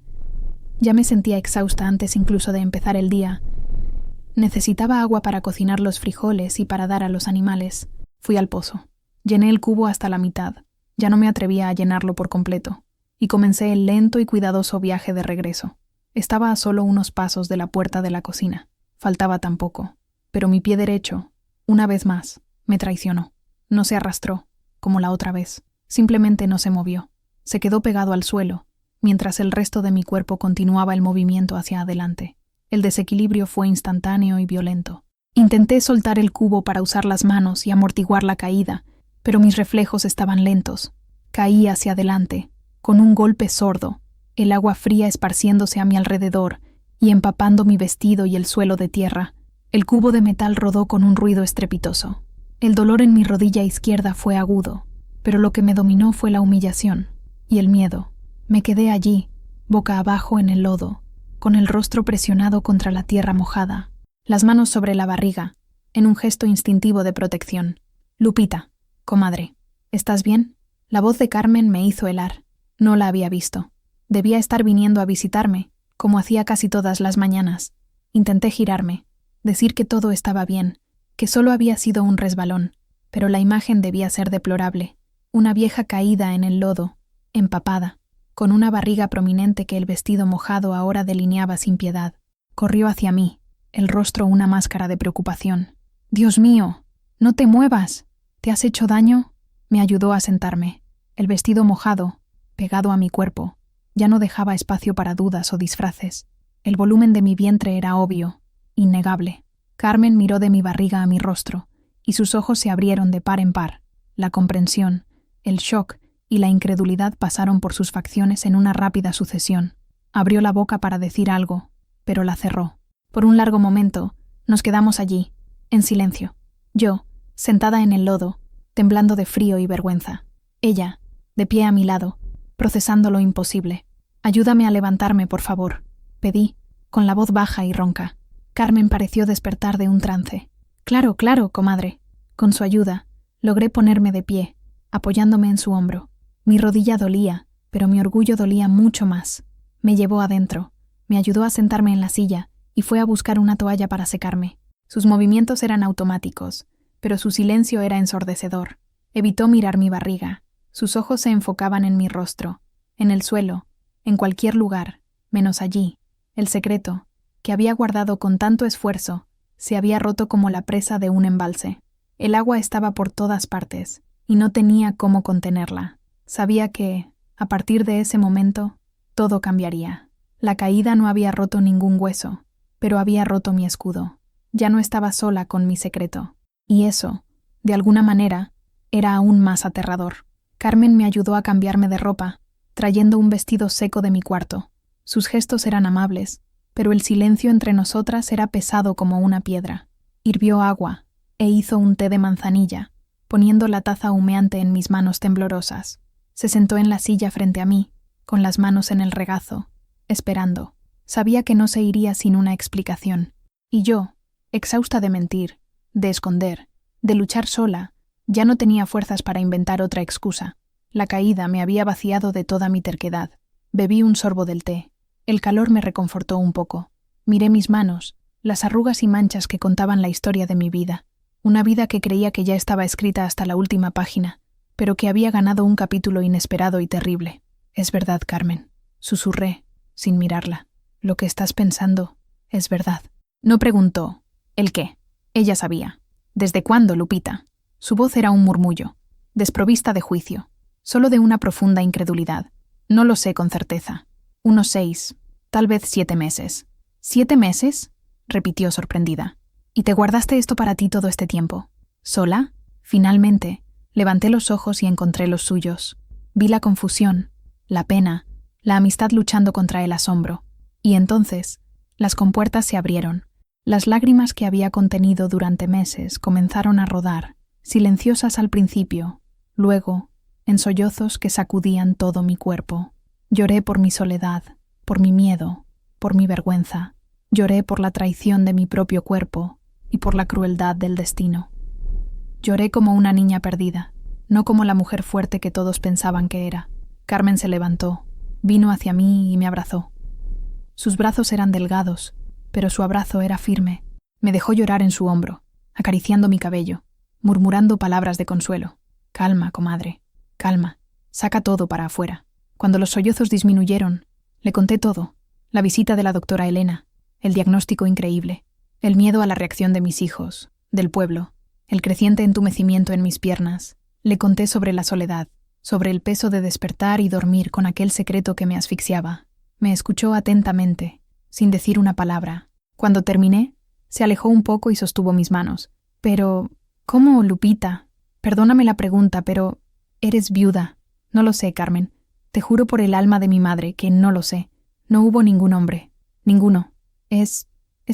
Ya me sentía exhausta antes incluso de empezar el día. Necesitaba agua para cocinar los frijoles y para dar a los animales. Fui al pozo. Llené el cubo hasta la mitad. Ya no me atrevía a llenarlo por completo. Y comencé el lento y cuidadoso viaje de regreso. Estaba a solo unos pasos de la puerta de la cocina. Faltaba tan poco. Pero mi pie derecho, una vez más, me traicionó. No se arrastró, como la otra vez. Simplemente no se movió. Se quedó pegado al suelo, mientras el resto de mi cuerpo continuaba el movimiento hacia adelante. El desequilibrio fue instantáneo y violento. Intenté soltar el cubo para usar las manos y amortiguar la caída, pero mis reflejos estaban lentos. Caí hacia adelante, con un golpe sordo, el agua fría esparciéndose a mi alrededor y empapando mi vestido y el suelo de tierra. El cubo de metal rodó con un ruido estrepitoso. El dolor en mi rodilla izquierda fue agudo, pero lo que me dominó fue la humillación y el miedo. Me quedé allí, boca abajo en el lodo, con el rostro presionado contra la tierra mojada, las manos sobre la barriga, en un gesto instintivo de protección. «Lupita, comadre, ¿estás bien?» La voz de Carmen me hizo helar. No la había visto. Debía estar viniendo a visitarme, como hacía casi todas las mañanas. Intenté girarme, decir que todo estaba bien, que solo había sido un resbalón, pero la imagen debía ser deplorable. Una vieja caída en el lodo, empapada, con una barriga prominente que el vestido mojado ahora delineaba sin piedad. Corrió hacia mí, el rostro una máscara de preocupación. «Dios mío, no te muevas. ¿Te has hecho daño?» Me ayudó a sentarme. El vestido mojado, pegado a mi cuerpo, ya no dejaba espacio para dudas o disfraces. El volumen de mi vientre era obvio, innegable. Carmen miró de mi barriga a mi rostro, y sus ojos se abrieron de par en par. La comprensión, el shock y la incredulidad pasaron por sus facciones en una rápida sucesión. Abrió la boca para decir algo, pero la cerró. Por un largo momento, nos quedamos allí, en silencio. Yo, sentada en el lodo, temblando de frío y vergüenza. Ella, de pie a mi lado, procesando lo imposible. «Ayúdame a levantarme, por favor», pedí, con la voz baja y ronca. Carmen pareció despertar de un trance. «Claro, claro, comadre». Con su ayuda, logré ponerme de pie, apoyándome en su hombro. Mi rodilla dolía, pero mi orgullo dolía mucho más. Me llevó adentro, me ayudó a sentarme en la silla y fue a buscar una toalla para secarme. Sus movimientos eran automáticos, pero su silencio era ensordecedor. Evitó mirar mi barriga. Sus ojos se enfocaban en mi rostro, en el suelo, en cualquier lugar, menos allí. El secreto, que había guardado con tanto esfuerzo, se había roto como la presa de un embalse. El agua estaba por todas partes, y no tenía cómo contenerla. Sabía que, a partir de ese momento, todo cambiaría. La caída no había roto ningún hueso, pero había roto mi escudo. Ya no estaba sola con mi secreto. Y eso, de alguna manera, era aún más aterrador. Carmen me ayudó a cambiarme de ropa, trayendo un vestido seco de mi cuarto. Sus gestos eran amables, pero el silencio entre nosotras era pesado como una piedra. Hirvió agua e hizo un té de manzanilla, poniendo la taza humeante en mis manos temblorosas. Se sentó en la silla frente a mí, con las manos en el regazo, esperando. Sabía que no se iría sin una explicación. Y yo, exhausta de mentir, de esconder, de luchar sola, ya no tenía fuerzas para inventar otra excusa. La caída me había vaciado de toda mi terquedad. Bebí un sorbo del té. El calor me reconfortó un poco. Miré mis manos, las arrugas y manchas que contaban la historia de mi vida. Una vida que creía que ya estaba escrita hasta la última página, pero que había ganado un capítulo inesperado y terrible. «Es verdad, Carmen», susurré, sin mirarla. «Lo que estás pensando es verdad». No preguntó. ¿El qué? Ella sabía. ¿Desde cuándo, Lupita? Su voz era un murmullo, desprovista de juicio, solo de una profunda incredulidad. No lo sé con certeza. Unos 6, tal vez 7 meses. ¿7 meses? Repitió sorprendida. ¿Y te guardaste esto para ti todo este tiempo? ¿Sola? Finalmente, levanté los ojos y encontré los suyos. Vi la confusión, la pena, la amistad luchando contra el asombro. Y entonces, las compuertas se abrieron. Las lágrimas que había contenido durante meses comenzaron a rodar, silenciosas al principio, luego, en sollozos que sacudían todo mi cuerpo. Lloré por mi soledad, por mi miedo, por mi vergüenza. Lloré por la traición de mi propio cuerpo y por la crueldad del destino. Lloré como una niña perdida, no como la mujer fuerte que todos pensaban que era. Carmen se levantó, vino hacia mí y me abrazó. Sus brazos eran delgados, pero su abrazo era firme. Me dejó llorar en su hombro, acariciando mi cabello, murmurando palabras de consuelo. «Calma, comadre, calma, saca todo para afuera». Cuando los sollozos disminuyeron, le conté todo: la visita de la doctora Elena, el diagnóstico increíble, el miedo a la reacción de mis hijos, del pueblo, el creciente entumecimiento en mis piernas. Le conté sobre la soledad, sobre el peso de despertar y dormir con aquel secreto que me asfixiaba. Me escuchó atentamente, sin decir una palabra. Cuando terminé, se alejó un poco y sostuvo mis manos. «Pero, ¿cómo, Lupita? Perdóname la pregunta, pero eres viuda». «No lo sé, Carmen. Te juro por el alma de mi madre que no lo sé. No hubo ningún hombre. Ninguno. Es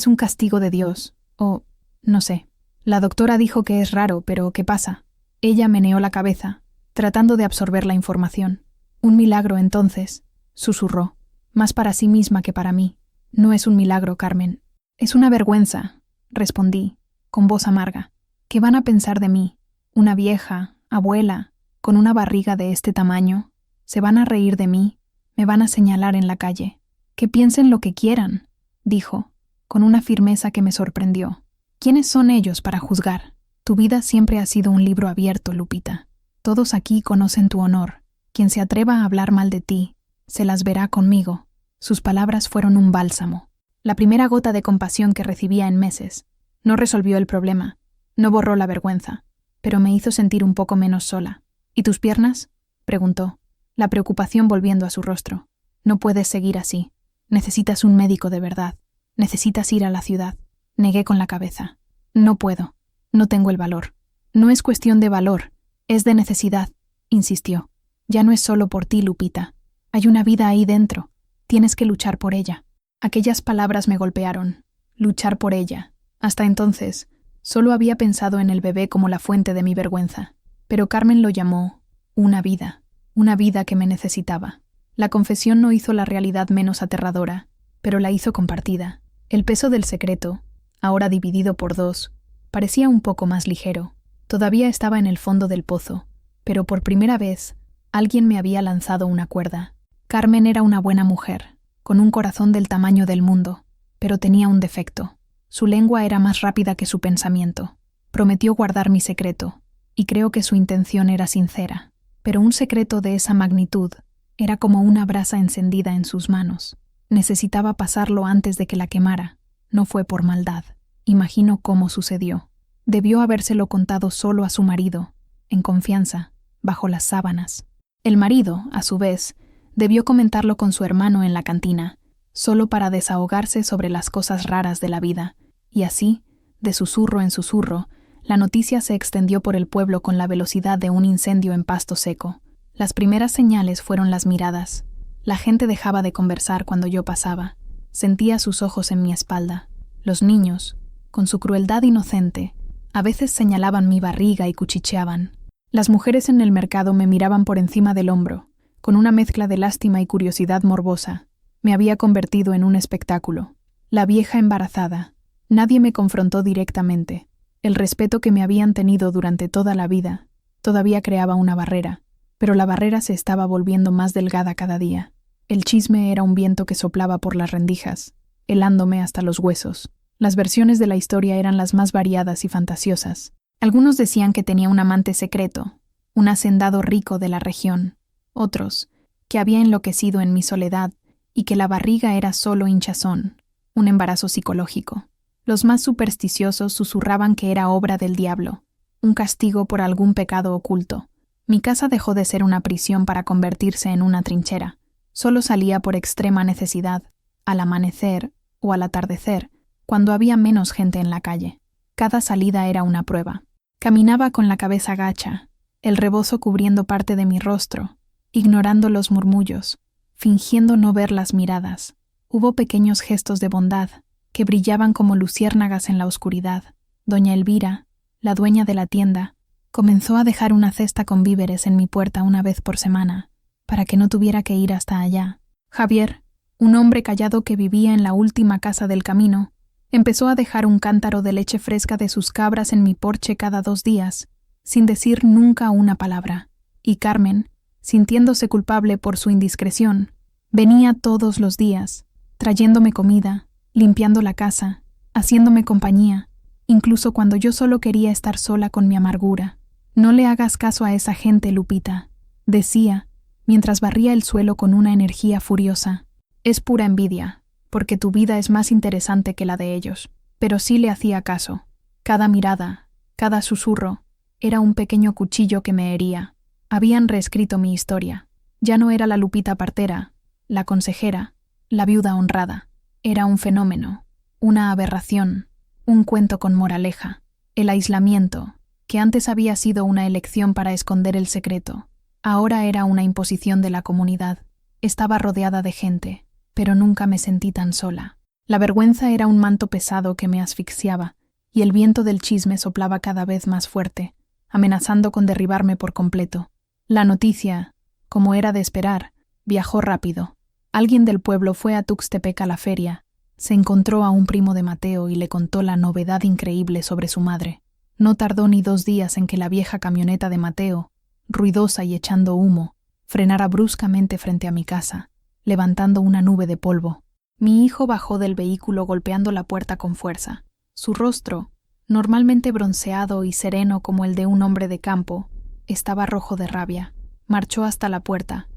un castigo de Dios. O no sé. La doctora dijo que es raro, pero ¿qué pasa?» Ella meneó la cabeza, tratando de absorber la información. «Un milagro, entonces», susurró, más para sí misma que para mí. «No es un milagro, Carmen. Es una vergüenza», respondí, con voz amarga. «¿Qué van a pensar de mí? Una vieja, abuela, con una barriga de este tamaño. Se van a reír de mí, me van a señalar en la calle. Que piensen lo que quieran», dijo, con una firmeza que me sorprendió. «¿Quiénes son ellos para juzgar? Tu vida siempre ha sido un libro abierto, Lupita. Todos aquí conocen tu honor. Quien se atreva a hablar mal de ti, se las verá conmigo». Sus palabras fueron un bálsamo. La primera gota de compasión que recibía en meses. No resolvió el problema, no borró la vergüenza, pero me hizo sentir un poco menos sola. «¿Y tus piernas?», preguntó, la preocupación volviendo a su rostro. «No puedes seguir así. Necesitas un médico de verdad. Necesitas ir a la ciudad». Negué con la cabeza. No puedo. No tengo el valor. No es cuestión de valor, es de necesidad, insistió. Ya no es solo por ti, Lupita. Hay una vida ahí dentro. Tienes que luchar por ella. Aquellas palabras me golpearon. Luchar por ella. Hasta entonces, solo había pensado en el bebé como la fuente de mi vergüenza. Pero Carmen lo llamó una vida que me necesitaba. La confesión no hizo la realidad menos aterradora, pero la hizo compartida. El peso del secreto, ahora dividido por dos, parecía un poco más ligero. Todavía estaba en el fondo del pozo, pero por primera vez, alguien me había lanzado una cuerda. Carmen era una buena mujer, con un corazón del tamaño del mundo, pero tenía un defecto. Su lengua era más rápida que su pensamiento. Prometió guardar mi secreto, y creo que su intención era sincera. Pero un secreto de esa magnitud era como una brasa encendida en sus manos. Necesitaba pasarlo antes de que la quemara. No fue por maldad. Imagino cómo sucedió. Debió habérselo contado solo a su marido, en confianza, bajo las sábanas. El marido, a su vez, debió comentarlo con su hermano en la cantina, solo para desahogarse sobre las cosas raras de la vida, y así, de susurro en susurro, la noticia se extendió por el pueblo con la velocidad de un incendio en pasto seco. Las primeras señales fueron las miradas. La gente dejaba de conversar cuando yo pasaba. Sentía sus ojos en mi espalda. Los niños, con su crueldad inocente, a veces señalaban mi barriga y cuchicheaban. Las mujeres en el mercado me miraban por encima del hombro, con una mezcla de lástima y curiosidad morbosa. Me había convertido en un espectáculo. La vieja embarazada. Nadie me confrontó directamente. El respeto que me habían tenido durante toda la vida todavía creaba una barrera, pero la barrera se estaba volviendo más delgada cada día. El chisme era un viento que soplaba por las rendijas, helándome hasta los huesos. Las versiones de la historia eran las más variadas y fantasiosas. Algunos decían que tenía un amante secreto, un hacendado rico de la región. Otros, que había enloquecido en mi soledad y que la barriga era solo hinchazón, un embarazo psicológico. Los más supersticiosos susurraban que era obra del diablo, un castigo por algún pecado oculto. Mi casa dejó de ser una prisión para convertirse en una trinchera. Solo salía por extrema necesidad, al amanecer o al atardecer, cuando había menos gente en la calle. Cada salida era una prueba. Caminaba con la cabeza gacha, el rebozo cubriendo parte de mi rostro, ignorando los murmullos, fingiendo no ver las miradas. Hubo pequeños gestos de bondad, que brillaban como luciérnagas en la oscuridad. Doña Elvira, la dueña de la tienda, comenzó a dejar una cesta con víveres en mi puerta una vez por semana, para que no tuviera que ir hasta allá. Javier, un hombre callado que vivía en la última casa del camino, empezó a dejar un cántaro de leche fresca de sus cabras en mi porche cada 2 días, sin decir nunca una palabra. Y Carmen, sintiéndose culpable por su indiscreción, venía todos los días, trayéndome comida, limpiando la casa, haciéndome compañía, incluso cuando yo solo quería estar sola con mi amargura. No le hagas caso a esa gente, Lupita, decía, mientras barría el suelo con una energía furiosa. Es pura envidia, porque tu vida es más interesante que la de ellos. Pero sí le hacía caso. Cada mirada, cada susurro, era un pequeño cuchillo que me hería. Habían reescrito mi historia. Ya no era la Lupita partera, la consejera, la viuda honrada. Era un fenómeno, una aberración, un cuento con moraleja. El aislamiento, que antes había sido una elección para esconder el secreto, ahora era una imposición de la comunidad. Estaba rodeada de gente, pero nunca me sentí tan sola. La vergüenza era un manto pesado que me asfixiaba, y el viento del chisme soplaba cada vez más fuerte, amenazando con derribarme por completo. La noticia, como era de esperar, viajó rápido. Alguien del pueblo fue a Tuxtepec a la feria, se encontró a un primo de Mateo y le contó la novedad increíble sobre su madre. No tardó ni 2 días en que la vieja camioneta de Mateo, ruidosa y echando humo, frenara bruscamente frente a mi casa, levantando una nube de polvo. Mi hijo bajó del vehículo golpeando la puerta con fuerza. Su rostro, normalmente bronceado y sereno como el de un hombre de campo, estaba rojo de rabia. Marchó hasta la puerta,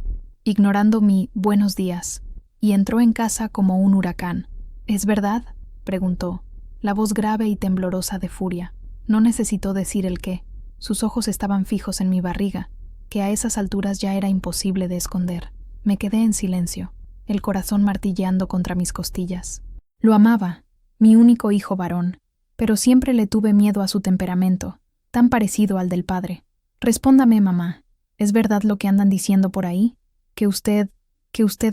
ignorando mi buenos días, y entró en casa como un huracán. ¿Es verdad?, preguntó, la voz grave y temblorosa de furia. No necesitó decir el qué. Sus ojos estaban fijos en mi barriga, que a esas alturas ya era imposible de esconder. Me quedé en silencio, el corazón martilleando contra mis costillas. Lo amaba, mi único hijo varón, pero siempre le tuve miedo a su temperamento, tan parecido al del padre. Respóndame, mamá, ¿es verdad lo que andan diciendo por ahí? Que usted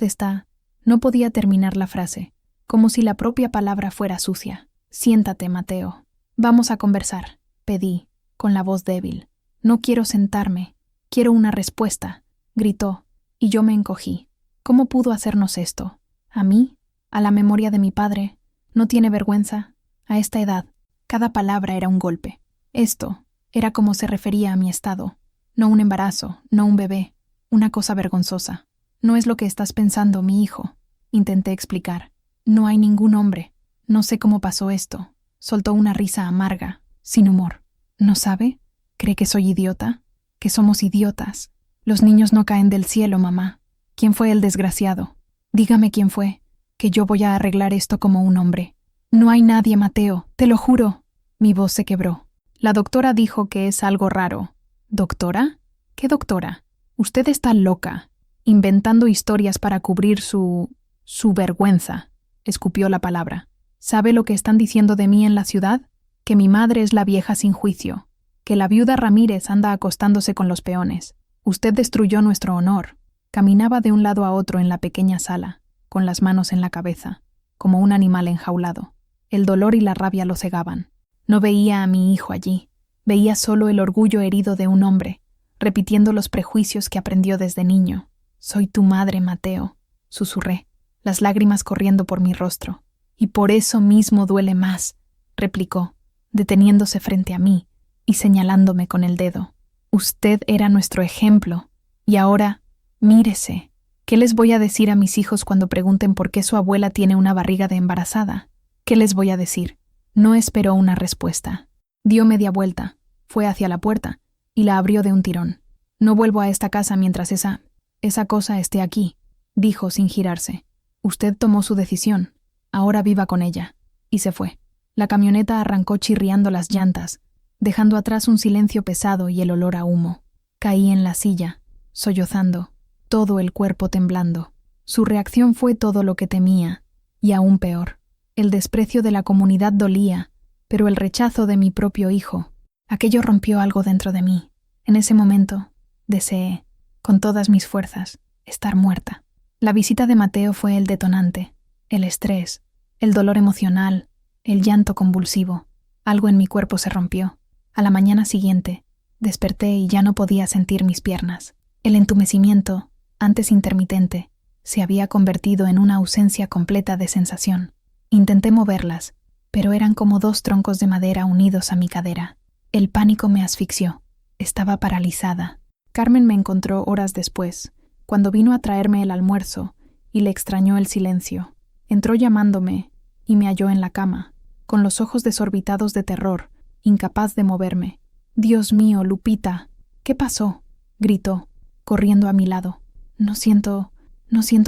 está... No podía terminar la frase, como si la propia palabra fuera sucia. Siéntate, Mateo. Vamos a conversar, pedí, con la voz débil. No quiero sentarme, quiero una respuesta, gritó, y yo me encogí. ¿Cómo pudo hacernos esto? ¿A mí? ¿A la memoria de mi padre? ¿No tiene vergüenza? A esta edad, cada palabra era un golpe. Esto era como se refería a mi estado. No un embarazo, no un bebé, una cosa vergonzosa. No es lo que estás pensando, mi hijo, intenté explicar. No hay ningún hombre. No sé cómo pasó esto. Soltó una risa amarga, sin humor. ¿No sabe? ¿Cree que soy idiota? ¿Que somos idiotas? Los niños no caen del cielo, mamá. ¿Quién fue el desgraciado? Dígame quién fue, que yo voy a arreglar esto como un hombre. No hay nadie, Mateo, te lo juro. Mi voz se quebró. La doctora dijo que es algo raro. ¿Doctora? ¿Qué doctora? Usted está loca, inventando historias para cubrir su vergüenza, escupió la palabra. ¿Sabe lo que están diciendo de mí en la ciudad? Que mi madre es la vieja sin juicio, que la viuda Ramírez anda acostándose con los peones. Usted destruyó nuestro honor. Caminaba de un lado a otro en la pequeña sala, con las manos en la cabeza, como un animal enjaulado. El dolor y la rabia lo cegaban. No veía a mi hijo allí, veía solo el orgullo herido de un hombre, repitiendo los prejuicios que aprendió desde niño. Soy tu madre, Mateo, susurré, las lágrimas corriendo por mi rostro. Y por eso mismo duele más, replicó, deteniéndose frente a mí y señalándome con el dedo. Usted era nuestro ejemplo, y ahora, mírese. ¿Qué les voy a decir a mis hijos cuando pregunten por qué su abuela tiene una barriga de embarazada? ¿Qué les voy a decir? No esperó una respuesta. Dio media vuelta, fue hacia la puerta y la abrió de un tirón. No vuelvo a esta casa mientras esa cosa esté aquí, dijo sin girarse. Usted tomó su decisión, ahora viva con ella. Y se fue. La camioneta arrancó chirriando las llantas, dejando atrás un silencio pesado y el olor a humo. Caí en la silla, sollozando, todo el cuerpo temblando. Su reacción fue todo lo que temía, y aún peor. El desprecio de la comunidad dolía, pero el rechazo de mi propio hijo. Aquello rompió algo dentro de mí. En ese momento, deseé, con todas mis fuerzas, estar muerta. La visita de Mateo fue el detonante, el estrés, el dolor emocional, el llanto convulsivo. Algo en mi cuerpo se rompió. A la mañana siguiente, desperté y ya no podía sentir mis piernas. El entumecimiento, antes intermitente, se había convertido en una ausencia completa de sensación. Intenté moverlas, pero eran como dos troncos de madera unidos a mi cadera. El pánico me asfixió. Estaba paralizada. Carmen me encontró horas después, cuando vino a traerme el almuerzo, y le extrañó el silencio. Entró llamándome, y me halló en la cama, con los ojos desorbitados de terror, incapaz de moverme. «Dios mío, Lupita, ¿qué pasó?», gritó, corriendo a mi lado. No siento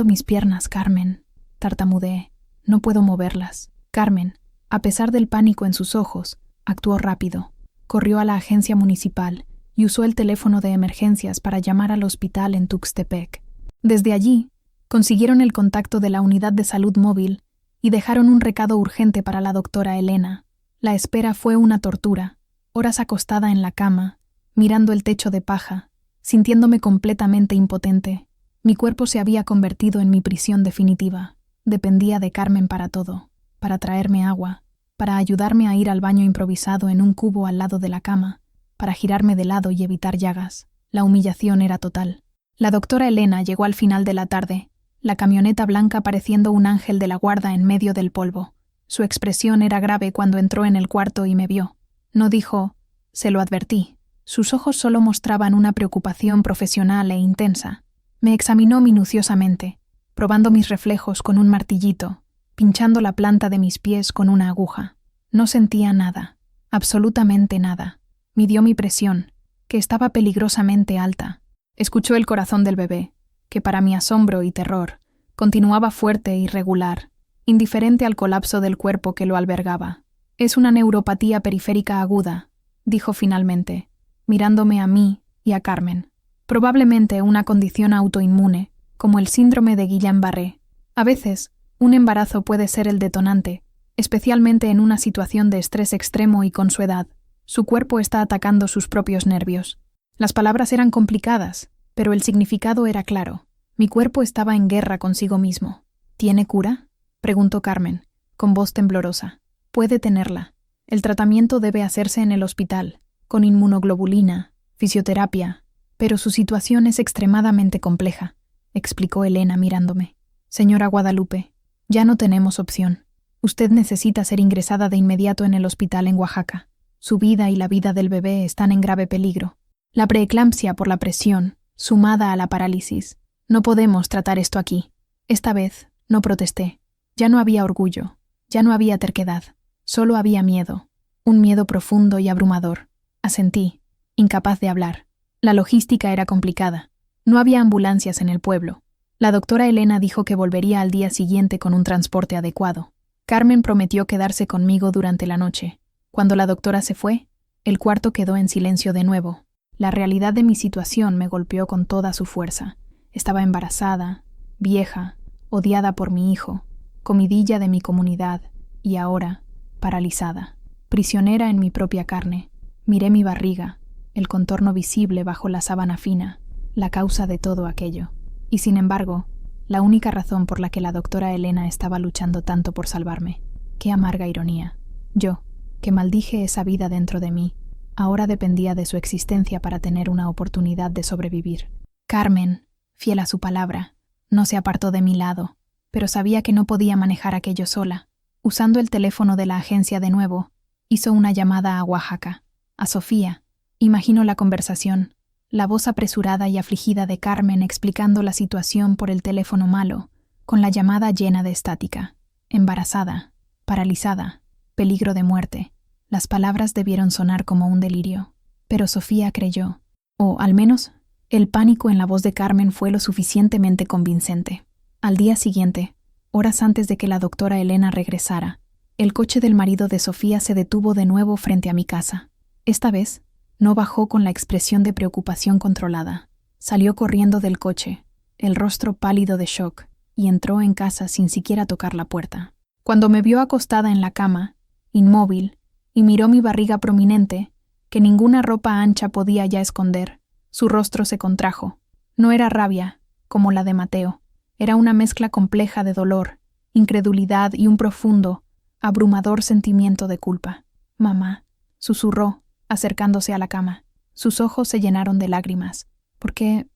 mis piernas, Carmen», tartamudeé. «No puedo moverlas». Carmen, a pesar del pánico en sus ojos, actuó rápido. Corrió a la agencia municipal y usó el teléfono de emergencias para llamar al hospital en Tuxtepec. Desde allí, consiguieron el contacto de la unidad de salud móvil y dejaron un recado urgente para la doctora Elena. La espera fue una tortura, horas acostada en la cama, mirando el techo de paja, sintiéndome completamente impotente. Mi cuerpo se había convertido en mi prisión definitiva. Dependía de Carmen para todo, para traerme agua, para ayudarme a ir al baño improvisado en un cubo al lado de la cama, para girarme de lado y evitar llagas. La humillación era total. La doctora Elena llegó al final de la tarde, la camioneta blanca pareciendo un ángel de la guarda en medio del polvo. Su expresión era grave cuando entró en el cuarto y me vio. No dijo, «Se lo advertí». Sus ojos solo mostraban una preocupación profesional e intensa. Me examinó minuciosamente, probando mis reflejos con un martillito, pinchando la planta de mis pies con una aguja. No sentía nada, absolutamente nada. Midió mi presión, que estaba peligrosamente alta. Escuchó el corazón del bebé, que para mi asombro y terror, continuaba fuerte e irregular, indiferente al colapso del cuerpo que lo albergaba. «Es una neuropatía periférica aguda», dijo finalmente, mirándome a mí y a Carmen. «Probablemente una condición autoinmune, como el síndrome de Guillain-Barré. A veces, un embarazo puede ser el detonante, especialmente en una situación de estrés extremo y con su edad. Su cuerpo está atacando sus propios nervios. Las palabras eran complicadas, pero el significado era claro. Mi cuerpo estaba en guerra consigo mismo. ¿Tiene cura?, preguntó Carmen, con voz temblorosa. Puede tenerla. El tratamiento debe hacerse en el hospital, con inmunoglobulina, fisioterapia, pero su situación es extremadamente compleja, explicó Elena mirándome. Señora Guadalupe, ya no tenemos opción. Usted necesita ser ingresada de inmediato en el hospital en Oaxaca. Su vida y la vida del bebé están en grave peligro. La preeclampsia por la presión, sumada a la parálisis. No podemos tratar esto aquí. Esta vez no protesté. Ya no había orgullo, ya no había terquedad, solo había miedo. Un miedo profundo y abrumador. Asentí, incapaz de hablar. La logística era complicada. No había ambulancias en el pueblo. La doctora Elena dijo que volvería al día siguiente con un transporte adecuado. Carmen prometió quedarse conmigo durante la noche. Cuando la doctora se fue, el cuarto quedó en silencio de nuevo. La realidad de mi situación me golpeó con toda su fuerza. Estaba embarazada, vieja, odiada por mi hijo, comidilla de mi comunidad, y ahora, paralizada, prisionera en mi propia carne. Miré mi barriga, el contorno visible bajo la sábana fina, la causa de todo aquello. Y sin embargo, la única razón por la que la doctora Elena estaba luchando tanto por salvarme. Qué amarga ironía. Yo, que maldije esa vida dentro de mí, ahora dependía de su existencia para tener una oportunidad de sobrevivir. Carmen, fiel a su palabra, no se apartó de mi lado, pero sabía que no podía manejar aquello sola. Usando el teléfono de la agencia de nuevo, hizo una llamada a Oaxaca, a Sofía. Imagino la conversación, la voz apresurada y afligida de Carmen explicando la situación por el teléfono malo, con la llamada llena de estática. Embarazada, paralizada, peligro de muerte. Las palabras debieron sonar como un delirio. Pero Sofía creyó, o al menos, el pánico en la voz de Carmen fue lo suficientemente convincente. Al día siguiente, horas antes de que la doctora Elena regresara, el coche del marido de Sofía se detuvo de nuevo frente a mi casa. Esta vez, no bajó con la expresión de preocupación controlada. Salió corriendo del coche, el rostro pálido de shock, y entró en casa sin siquiera tocar la puerta. Cuando me vio acostada en la cama, inmóvil, y miró mi barriga prominente, que ninguna ropa ancha podía ya esconder, su rostro se contrajo. No era rabia, como la de Mateo. Era una mezcla compleja de dolor, incredulidad y un profundo, abrumador sentimiento de culpa. «Mamá», susurró, acercándose a la cama. Sus ojos se llenaron de lágrimas. ¿Por qué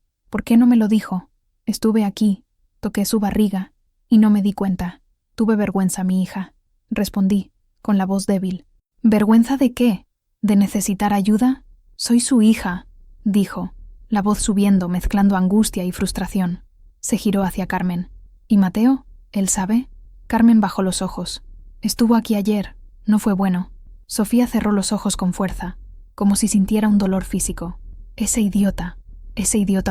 no me lo dijo? Estuve aquí, toqué su barriga, y no me di cuenta. Tuve vergüenza, mi hija. Respondí, con la voz débil. ¿Vergüenza de qué? ¿De necesitar ayuda? Soy su hija, dijo, la voz subiendo, mezclando angustia y frustración. Se giró hacia Carmen. ¿Y Mateo? ¿Él sabe? Carmen bajó los ojos. Estuvo aquí ayer. No fue bueno. Sofía cerró los ojos con fuerza, como si sintiera un dolor físico. Ese idiota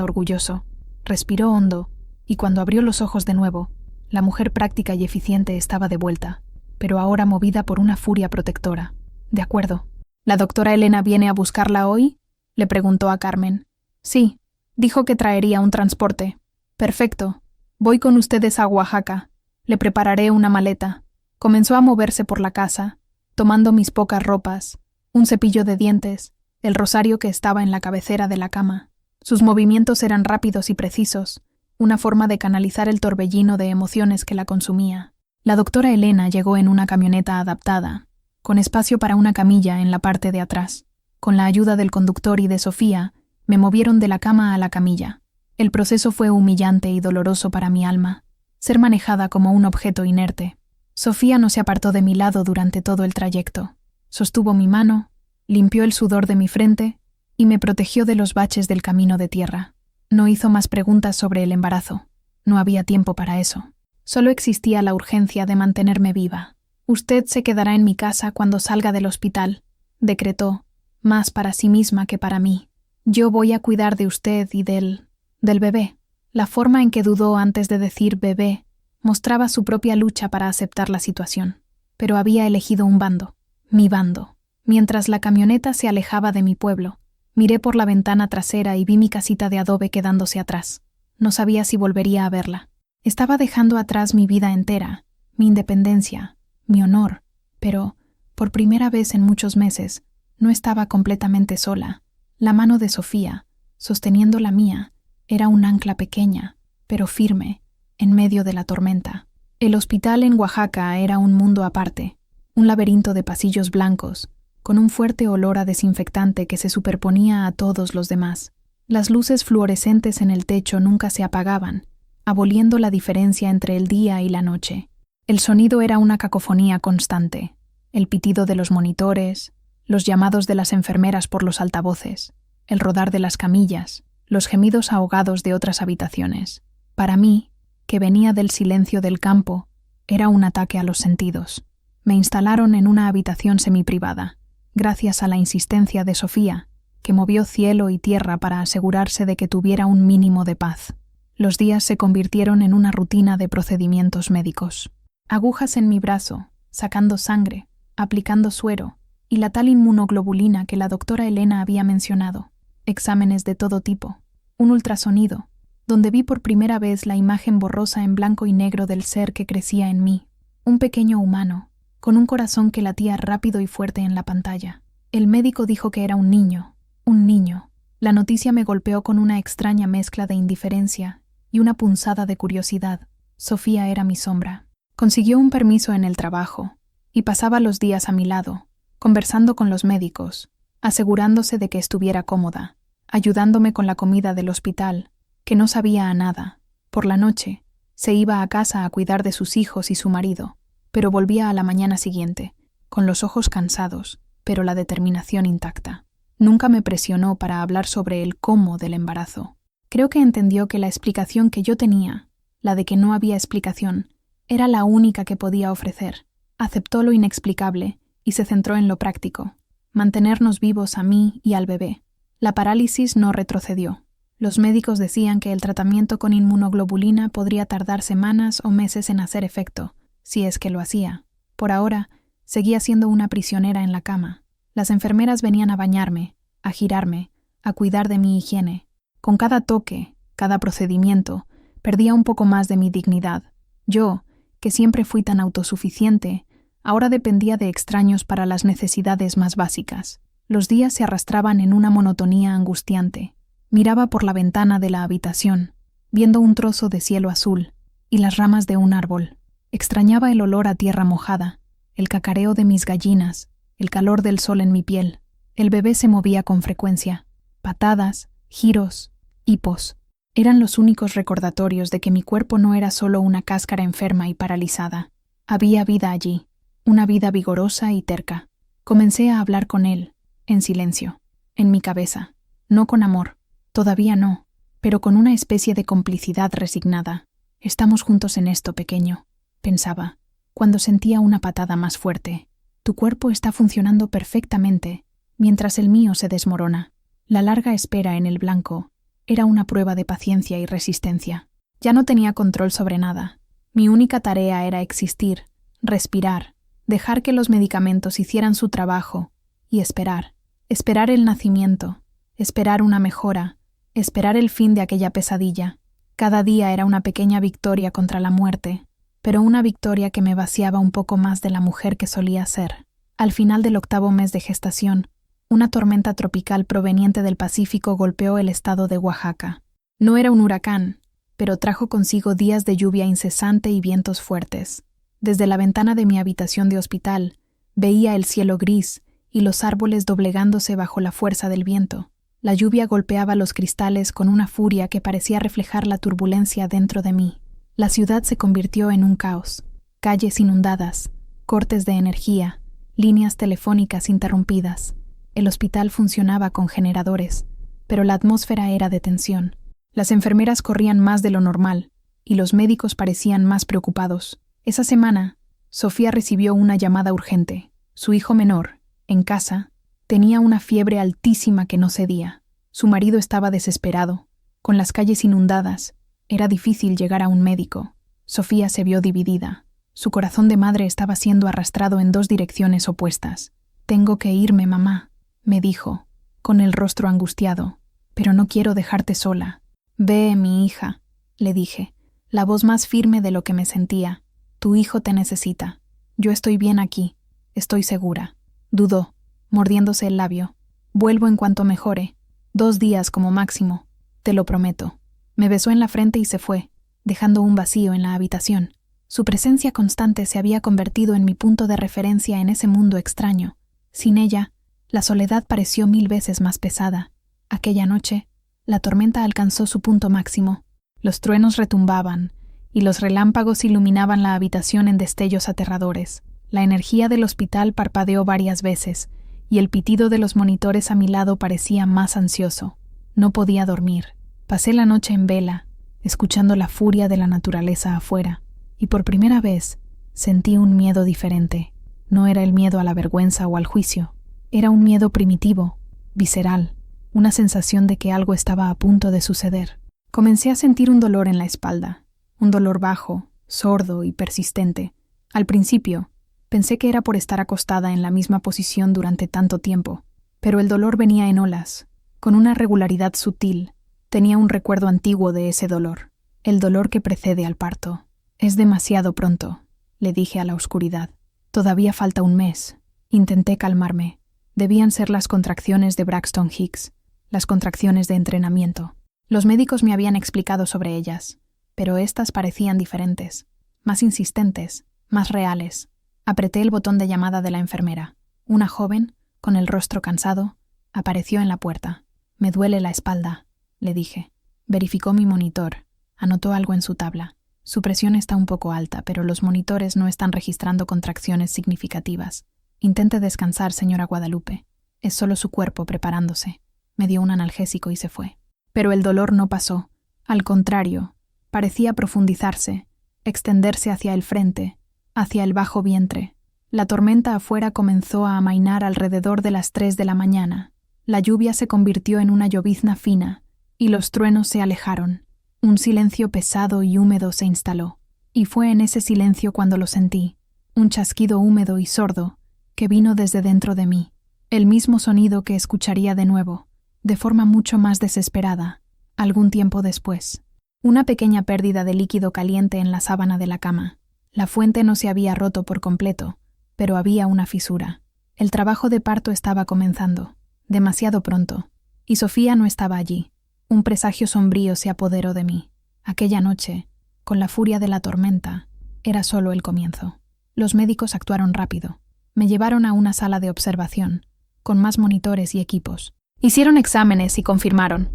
orgulloso. Respiró hondo, y cuando abrió los ojos de nuevo, la mujer práctica y eficiente estaba de vuelta, pero ahora movida por una furia protectora. De acuerdo. ¿La doctora Elena viene a buscarla hoy?, le preguntó a Carmen. Sí, dijo que traería un transporte. Perfecto. Voy con ustedes a Oaxaca. Le prepararé una maleta. Comenzó a moverse por la casa, tomando mis pocas ropas, un cepillo de dientes, el rosario que estaba en la cabecera de la cama. Sus movimientos eran rápidos y precisos, una forma de canalizar el torbellino de emociones que la consumía. La doctora Elena llegó en una camioneta adaptada, con espacio para una camilla en la parte de atrás. Con la ayuda del conductor y de Sofía, me movieron de la cama a la camilla. El proceso fue humillante y doloroso para mi alma, ser manejada como un objeto inerte. Sofía no se apartó de mi lado durante todo el trayecto. Sostuvo mi mano, limpió el sudor de mi frente y me protegió de los baches del camino de tierra. No hizo más preguntas sobre el embarazo. No había tiempo para eso. Solo existía la urgencia de mantenerme viva. Usted se quedará en mi casa cuando salga del hospital, decretó, más para sí misma que para mí. Yo voy a cuidar de usted y del bebé. La forma en que dudó antes de decir bebé mostraba su propia lucha para aceptar la situación. Pero había elegido un bando, mi bando. Mientras la camioneta se alejaba de mi pueblo, miré por la ventana trasera y vi mi casita de adobe quedándose atrás. No sabía si volvería a verla. Estaba dejando atrás mi vida entera, mi independencia, mi honor, Pero, por primera vez en muchos meses, no estaba completamente sola. La mano de Sofía, sosteniendo la mía, era un ancla pequeña, pero firme, en medio de la tormenta. El hospital en Oaxaca era un mundo aparte, un laberinto de pasillos blancos, con un fuerte olor a desinfectante que se superponía a todos los demás. Las luces fluorescentes en el techo nunca se apagaban, aboliendo la diferencia entre el día y la noche. El sonido era una cacofonía constante, el pitido de los monitores, los llamados de las enfermeras por los altavoces, el rodar de las camillas, los gemidos ahogados de otras habitaciones. Para mí, que venía del silencio del campo, era un ataque a los sentidos. Me instalaron en una habitación semiprivada, gracias a la insistencia de Sofía, que movió cielo y tierra para asegurarse de que tuviera un mínimo de paz. Los días se convirtieron en una rutina de procedimientos médicos. Agujas en mi brazo, sacando sangre, aplicando suero, y la tal inmunoglobulina que la doctora Elena había mencionado. Exámenes de todo tipo. Un ultrasonido, donde vi por primera vez la imagen borrosa en blanco y negro del ser que crecía en mí. Un pequeño humano, con un corazón que latía rápido y fuerte en la pantalla. El médico dijo que era un niño. Un niño. La noticia me golpeó con una extraña mezcla de indiferencia y una punzada de curiosidad. Sofía era mi sombra. Consiguió un permiso en el trabajo y pasaba los días a mi lado, conversando con los médicos, asegurándose de que estuviera cómoda, ayudándome con la comida del hospital, que no sabía a nada. Por la noche, se iba a casa a cuidar de sus hijos y su marido, pero volvía a la mañana siguiente, con los ojos cansados, pero la determinación intacta. Nunca me presionó para hablar sobre el cómo del embarazo. Creo que entendió que la explicación que yo tenía, la de que no había explicación, era la única que podía ofrecer. Aceptó lo inexplicable y se centró en lo práctico, mantenernos vivos a mí y al bebé. La parálisis no retrocedió. Los médicos decían que el tratamiento con inmunoglobulina podría tardar semanas o meses en hacer efecto, si es que lo hacía. Por ahora, seguía siendo una prisionera en la cama. Las enfermeras venían a bañarme, a girarme, a cuidar de mi higiene. Con cada toque, cada procedimiento, perdía un poco más de mi dignidad. Yo, que siempre fui tan autosuficiente, ahora dependía de extraños para las necesidades más básicas. Los días se arrastraban en una monotonía angustiante. Miraba por la ventana de la habitación, viendo un trozo de cielo azul y las ramas de un árbol. Extrañaba el olor a tierra mojada, el cacareo de mis gallinas, el calor del sol en mi piel. El bebé se movía con frecuencia. Patadas, giros, hipos. Eran los únicos recordatorios de que mi cuerpo no era solo una cáscara enferma y paralizada. Había vida allí, una vida vigorosa y terca. Comencé a hablar con él, en silencio, en mi cabeza, no con amor. Todavía no, pero con una especie de complicidad resignada. Estamos juntos en esto, pequeño, pensaba, cuando sentía una patada más fuerte. Tu cuerpo está funcionando perfectamente, mientras el mío se desmorona. La larga espera en el blanco era una prueba de paciencia y resistencia. Ya no tenía control sobre nada. Mi única tarea era existir, respirar, dejar que los medicamentos hicieran su trabajo y esperar. Esperar el nacimiento, esperar una mejora, esperar el fin de aquella pesadilla. Cada día era una pequeña victoria contra la muerte, pero una victoria que me vaciaba un poco más de la mujer que solía ser. Al final del 8º mes de gestación, una tormenta tropical proveniente del Pacífico golpeó el estado de Oaxaca. No era un huracán, pero trajo consigo días de lluvia incesante y vientos fuertes. Desde la ventana de mi habitación de hospital, veía el cielo gris y los árboles doblegándose bajo la fuerza del viento. La lluvia golpeaba los cristales con una furia que parecía reflejar la turbulencia dentro de mí. La ciudad se convirtió en un caos. Calles inundadas, cortes de energía, líneas telefónicas interrumpidas. El hospital funcionaba con generadores, pero la atmósfera era de tensión. Las enfermeras corrían más de lo normal, y los médicos parecían más preocupados. Esa semana, Sofía recibió una llamada urgente. Su hijo menor, en casa, tenía una fiebre altísima que no cedía. Su marido estaba desesperado. Con las calles inundadas, era difícil llegar a un médico. Sofía se vio dividida. Su corazón de madre estaba siendo arrastrado en 2 direcciones opuestas. «Tengo que irme, mamá», me dijo, con el rostro angustiado. «Pero no quiero dejarte sola». «Ve, mi hija», le dije, la voz más firme de lo que me sentía. «Tu hijo te necesita. Yo estoy bien aquí». Estoy segura. Dudó, mordiéndose el labio. Vuelvo en cuanto mejore. 2 días como máximo. Te lo prometo. Me besó en la frente y se fue, dejando un vacío en la habitación. Su presencia constante se había convertido en mi punto de referencia en ese mundo extraño. Sin ella, la soledad pareció 1000 veces más pesada. Aquella noche, la tormenta alcanzó su punto máximo. Los truenos retumbaban, y los relámpagos iluminaban la habitación en destellos aterradores. La energía del hospital parpadeó varias veces, y el pitido de los monitores a mi lado parecía más ansioso. No podía dormir. Pasé la noche en vela, escuchando la furia de la naturaleza afuera, y por primera vez sentí un miedo diferente. No era el miedo a la vergüenza o al juicio. Era un miedo primitivo, visceral, una sensación de que algo estaba a punto de suceder. Comencé a sentir un dolor en la espalda, un dolor bajo, sordo y persistente. Al principio, pensé que era por estar acostada en la misma posición durante tanto tiempo, pero el dolor venía en olas, con una regularidad sutil. Tenía un recuerdo antiguo de ese dolor, el dolor que precede al parto. Es demasiado pronto, le dije a la oscuridad. Todavía falta un mes. Intenté calmarme. Debían ser las contracciones de Braxton Hicks, las contracciones de entrenamiento. Los médicos me habían explicado sobre ellas, pero estas parecían diferentes, más insistentes, más reales. Apreté el botón de llamada de la enfermera. Una joven, con el rostro cansado, apareció en la puerta. «Me duele la espalda», le dije. Verificó mi monitor. Anotó algo en su tabla. Su presión está un poco alta, pero los monitores no están registrando contracciones significativas. Intente descansar, señora Guadalupe. Es solo su cuerpo preparándose. Me dio un analgésico y se fue. Pero el dolor no pasó. Al contrario, parecía profundizarse, extenderse hacia el frente, hacia el bajo vientre. La tormenta afuera comenzó a amainar alrededor de las 3 de la mañana. La lluvia se convirtió en una llovizna fina, y los truenos se alejaron. Un silencio pesado y húmedo se instaló, y fue en ese silencio cuando lo sentí, un chasquido húmedo y sordo que vino desde dentro de mí, el mismo sonido que escucharía de nuevo, de forma mucho más desesperada, algún tiempo después. Una pequeña pérdida de líquido caliente en la sábana de la cama. La fuente no se había roto por completo, pero había una fisura. El trabajo de parto estaba comenzando, demasiado pronto, y Sofía no estaba allí. Un presagio sombrío se apoderó de mí. Aquella noche, con la furia de la tormenta, era solo el comienzo. Los médicos actuaron rápido. Me llevaron a una sala de observación, con más monitores y equipos. Hicieron exámenes y confirmaron.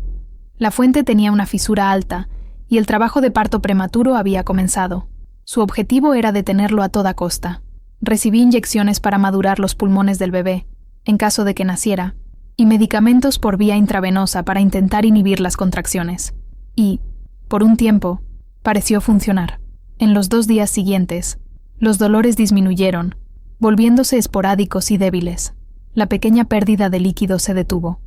La fuente tenía una fisura alta y el trabajo de parto prematuro había comenzado. Su objetivo era detenerlo a toda costa. Recibí inyecciones para madurar los pulmones del bebé, en caso de que naciera, y medicamentos por vía intravenosa para intentar inhibir las contracciones. Y, por un tiempo, pareció funcionar. En los 2 días siguientes, los dolores disminuyeron, volviéndose esporádicos y débiles. La pequeña pérdida de líquido se detuvo.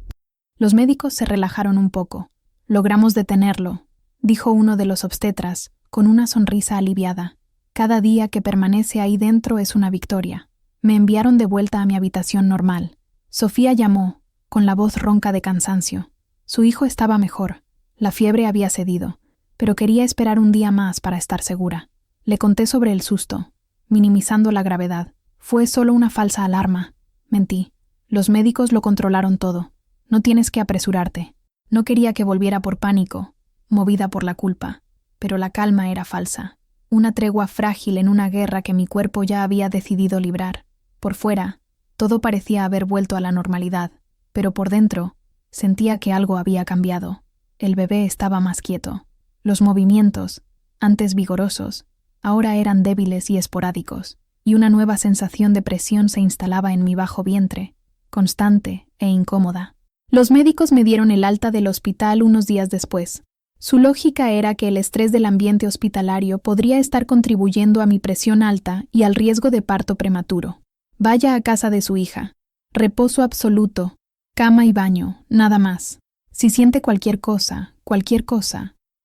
Los médicos se relajaron un poco. «Logramos detenerlo», dijo uno de los obstetras, con una sonrisa aliviada. «Cada día que permanece ahí dentro es una victoria». Me enviaron de vuelta a mi habitación normal. Sofía llamó, con la voz ronca de cansancio. Su hijo estaba mejor. La fiebre había cedido, pero quería esperar un día más para estar segura. Le conté sobre el susto, minimizando la gravedad. «Fue solo una falsa alarma». Mentí. Los médicos lo controlaron todo. «No tienes que apresurarte». No quería que volviera por pánico, movida por la culpa, pero la calma era falsa. Una tregua frágil en una guerra que mi cuerpo ya había decidido librar. Por fuera, todo parecía haber vuelto a la normalidad, pero por dentro, sentía que algo había cambiado. El bebé estaba más quieto. Los movimientos, antes vigorosos, ahora eran débiles y esporádicos, y una nueva sensación de presión se instalaba en mi bajo vientre, constante e incómoda. Los médicos me dieron el alta del hospital unos días después. Su lógica era que el estrés del ambiente hospitalario podría estar contribuyendo a mi presión alta y al riesgo de parto prematuro. Vaya a casa de su hija. Reposo absoluto, cama y baño, nada más. Si siente cualquier cosa,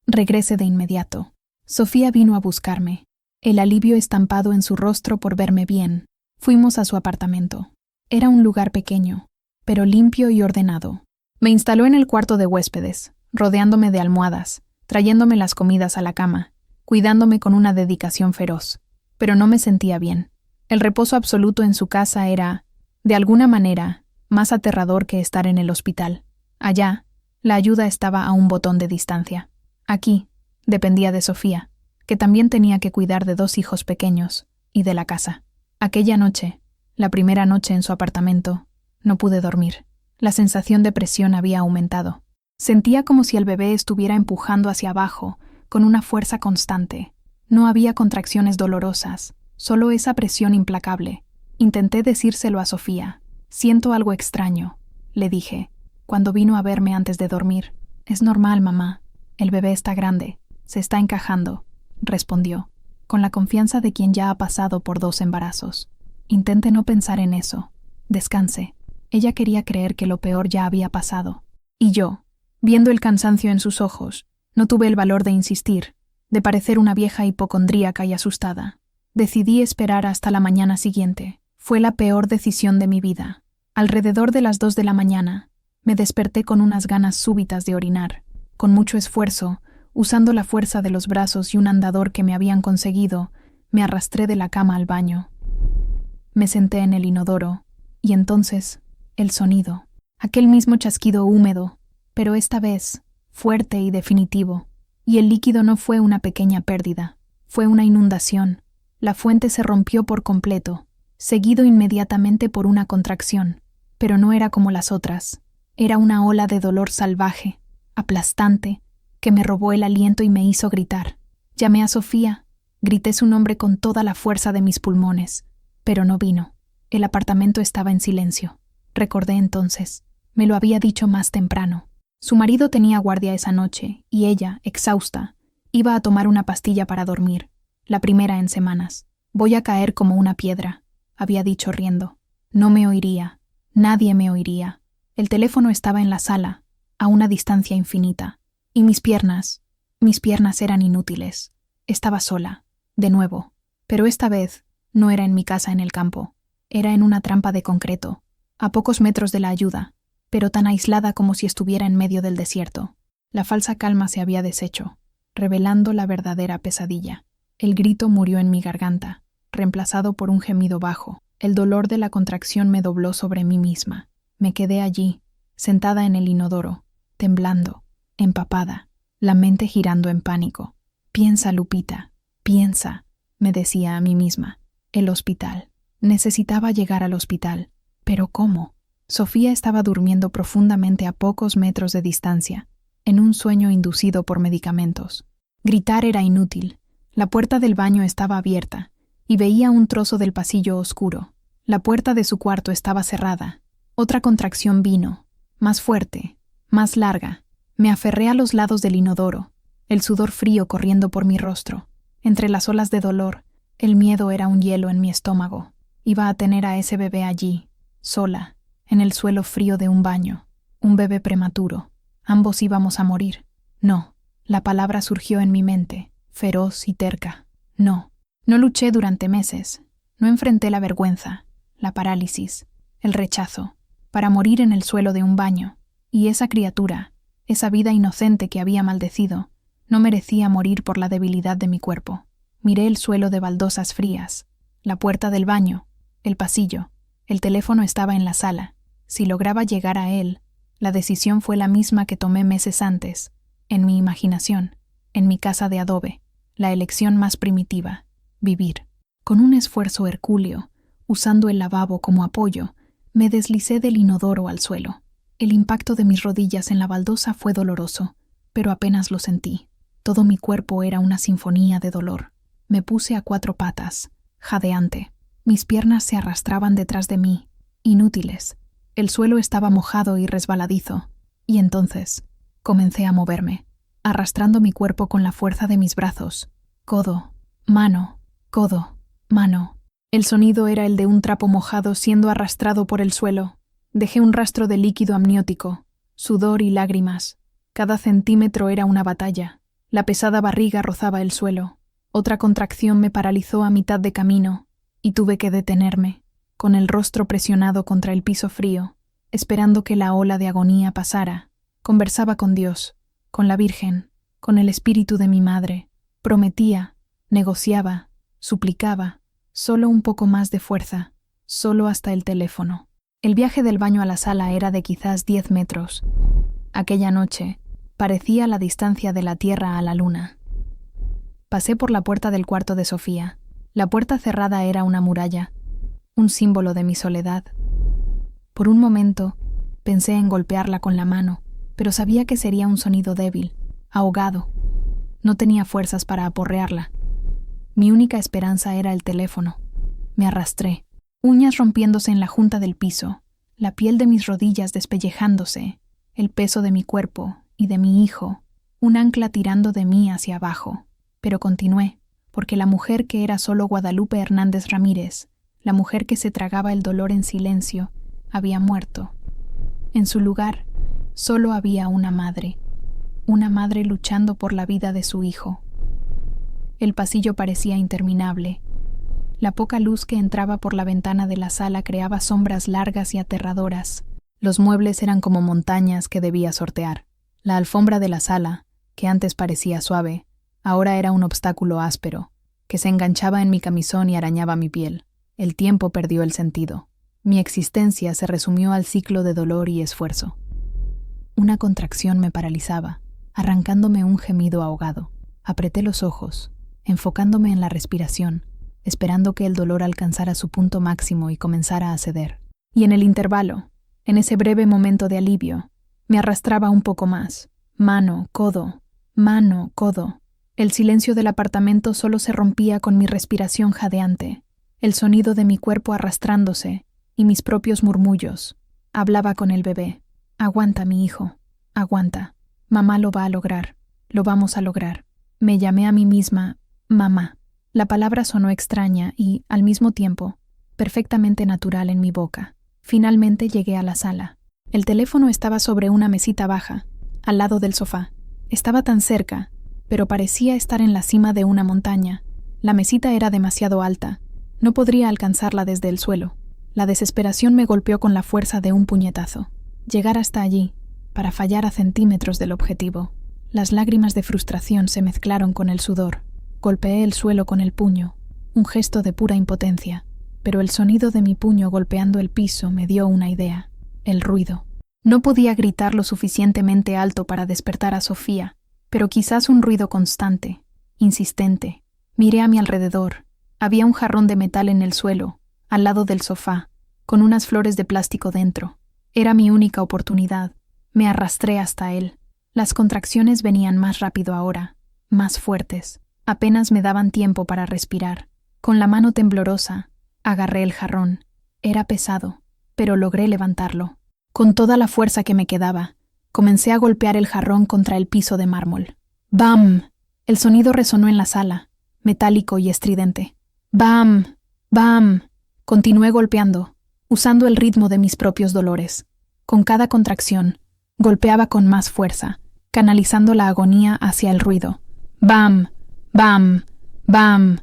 regrese de inmediato. Sofía vino a buscarme, el alivio estampado en su rostro por verme bien. Fuimos a su apartamento. Era un lugar pequeño, pero limpio y ordenado. Me instaló en el cuarto de huéspedes, rodeándome de almohadas, trayéndome las comidas a la cama, cuidándome con una dedicación feroz. Pero no me sentía bien. El reposo absoluto en su casa era, de alguna manera, más aterrador que estar en el hospital. Allá, la ayuda estaba a un botón de distancia. Aquí, dependía de Sofía, que también tenía que cuidar de 2 hijos pequeños, y de la casa. Aquella noche, la primera noche en su apartamento, no pude dormir. La sensación de presión había aumentado. Sentía como si el bebé estuviera empujando hacia abajo, con una fuerza constante. No había contracciones dolorosas, solo esa presión implacable. Intenté decírselo a Sofía. «Siento algo extraño», le dije, cuando vino a verme antes de dormir. «Es normal, mamá. El bebé está grande. Se está encajando», respondió, con la confianza de quien ya ha pasado por 2 embarazos. «Intente no pensar en eso. Descanse». Ella quería creer que lo peor ya había pasado. Y yo, viendo el cansancio en sus ojos, no tuve el valor de insistir, de parecer una vieja hipocondríaca y asustada. Decidí esperar hasta la mañana siguiente. Fue la peor decisión de mi vida. Alrededor de las 2 de la mañana, me desperté con unas ganas súbitas de orinar. Con mucho esfuerzo, usando la fuerza de los brazos y un andador que me habían conseguido, me arrastré de la cama al baño. Me senté en el inodoro, y entonces, el sonido. Aquel mismo chasquido húmedo, pero esta vez, fuerte y definitivo. Y el líquido no fue una pequeña pérdida, fue una inundación. La fuente se rompió por completo, seguido inmediatamente por una contracción, pero no era como las otras. Era una ola de dolor salvaje, aplastante, que me robó el aliento y me hizo gritar. Llamé a Sofía, grité su nombre con toda la fuerza de mis pulmones, pero no vino. El apartamento estaba en silencio. Recordé entonces, me lo había dicho más temprano. Su marido tenía guardia esa noche, y ella, exhausta, iba a tomar una pastilla para dormir, la primera en semanas. «Voy a caer como una piedra», había dicho riendo. No me oiría, nadie me oiría. El teléfono estaba en la sala, a una distancia infinita, y mis piernas eran inútiles. Estaba sola, de nuevo, pero esta vez no era en mi casa en el campo, era en una trampa de concreto, a pocos metros de la ayuda, pero tan aislada como si estuviera en medio del desierto. La falsa calma se había deshecho, revelando la verdadera pesadilla. El grito murió en mi garganta, reemplazado por un gemido bajo. El dolor de la contracción me dobló sobre mí misma. Me quedé allí, sentada en el inodoro, temblando, empapada, la mente girando en pánico. «Piensa, Lupita, piensa», me decía a mí misma. El hospital. Necesitaba llegar al hospital. ¿Pero cómo? Sofía estaba durmiendo profundamente a pocos metros de distancia, en un sueño inducido por medicamentos. Gritar era inútil. La puerta del baño estaba abierta, y veía un trozo del pasillo oscuro. La puerta de su cuarto estaba cerrada. Otra contracción vino, más fuerte, más larga. Me aferré a los lados del inodoro, el sudor frío corriendo por mi rostro. Entre las olas de dolor, el miedo era un hielo en mi estómago. Iba a tener a ese bebé allí, sola, en el suelo frío de un baño. Un bebé prematuro. Ambos íbamos a morir. No. La palabra surgió en mi mente, feroz y terca. No. No luché durante meses. No enfrenté la vergüenza, la parálisis, el rechazo, para morir en el suelo de un baño. Y esa criatura, esa vida inocente que había maldecido, no merecía morir por la debilidad de mi cuerpo. Miré el suelo de baldosas frías, la puerta del baño, el pasillo. El teléfono estaba en la sala. Si lograba llegar a él, la decisión fue la misma que tomé meses antes, en mi imaginación, en mi casa de adobe, la elección más primitiva, vivir. Con un esfuerzo hercúleo, usando el lavabo como apoyo, me deslicé del inodoro al suelo. El impacto de mis rodillas en la baldosa fue doloroso, pero apenas lo sentí. Todo mi cuerpo era una sinfonía de dolor. Me puse a 4 patas, jadeante. Mis piernas se arrastraban detrás de mí, inútiles. El suelo estaba mojado y resbaladizo, y entonces comencé a moverme, arrastrando mi cuerpo con la fuerza de mis brazos. Codo, mano, codo, mano. El sonido era el de un trapo mojado siendo arrastrado por el suelo. Dejé un rastro de líquido amniótico, sudor y lágrimas. Cada centímetro era una batalla. La pesada barriga rozaba el suelo. Otra contracción me paralizó a mitad de camino, y tuve que detenerme, con el rostro presionado contra el piso frío, esperando que la ola de agonía pasara. Conversaba con Dios, con la Virgen, con el espíritu de mi madre. Prometía, negociaba, suplicaba, Solo un poco más de fuerza, solo hasta el teléfono. El viaje del baño a la sala era de quizás 10 metros. Aquella noche parecía la distancia de la Tierra a la Luna. Pasé por la puerta del cuarto de Sofía. La puerta cerrada era una muralla, un símbolo de mi soledad. Por un momento pensé en golpearla con la mano, pero sabía que sería un sonido débil, ahogado. No tenía fuerzas para aporrearla. Mi única esperanza era el teléfono. Me arrastré, uñas rompiéndose en la junta del piso, la piel de mis rodillas despellejándose, el peso de mi cuerpo y de mi hijo, un ancla tirando de mí hacia abajo. Pero continué, porque la mujer que era solo Guadalupe Hernández Ramírez, la mujer que se tragaba el dolor en silencio, había muerto. En su lugar, solo había una madre luchando por la vida de su hijo. El pasillo parecía interminable. La poca luz que entraba por la ventana de la sala creaba sombras largas y aterradoras. Los muebles eran como montañas que debía sortear. La alfombra de la sala, que antes parecía suave, ahora era un obstáculo áspero, que se enganchaba en mi camisón y arañaba mi piel. El tiempo perdió el sentido. Mi existencia se resumió al ciclo de dolor y esfuerzo. Una contracción me paralizaba, arrancándome un gemido ahogado. Apreté los ojos, enfocándome en la respiración, esperando que el dolor alcanzara su punto máximo y comenzara a ceder. Y en el intervalo, en ese breve momento de alivio, me arrastraba un poco más. Mano, codo. El silencio del apartamento solo se rompía con mi respiración jadeante, el sonido de mi cuerpo arrastrándose y mis propios murmullos. Hablaba con el bebé. Aguanta, mi hijo, aguanta. Mamá lo va a lograr, lo vamos a lograr. Me llamé a mí misma mamá. La palabra sonó extraña y, al mismo tiempo, perfectamente natural en mi boca. Finalmente llegué a la sala. El teléfono estaba sobre una mesita baja, al lado del sofá. Estaba tan cerca, pero parecía estar en la cima de una montaña. La mesita era demasiado alta. No podría alcanzarla desde el suelo. La desesperación me golpeó con la fuerza de un puñetazo. Llegar hasta allí, para fallar a centímetros del objetivo. Las lágrimas de frustración se mezclaron con el sudor. Golpeé el suelo con el puño, un gesto de pura impotencia, pero el sonido de mi puño golpeando el piso me dio una idea: el ruido. No podía gritar lo suficientemente alto para despertar a Sofía, pero quizás un ruido constante, insistente. Miré a mi alrededor. Había un jarrón de metal en el suelo, al lado del sofá, con unas flores de plástico dentro. Era mi única oportunidad. Me arrastré hasta él. Las contracciones venían más rápido ahora, más fuertes. Apenas me daban tiempo para respirar. Con la mano temblorosa, agarré el jarrón. Era pesado, pero logré levantarlo. Con toda la fuerza que me quedaba, comencé a golpear el jarrón contra el piso de mármol. ¡Bam! El sonido resonó en la sala, metálico y estridente. ¡Bam! ¡Bam! Continué golpeando, usando el ritmo de mis propios dolores. Con cada contracción, golpeaba con más fuerza, canalizando la agonía hacia el ruido. ¡Bam! ¡Bam! ¡Bam!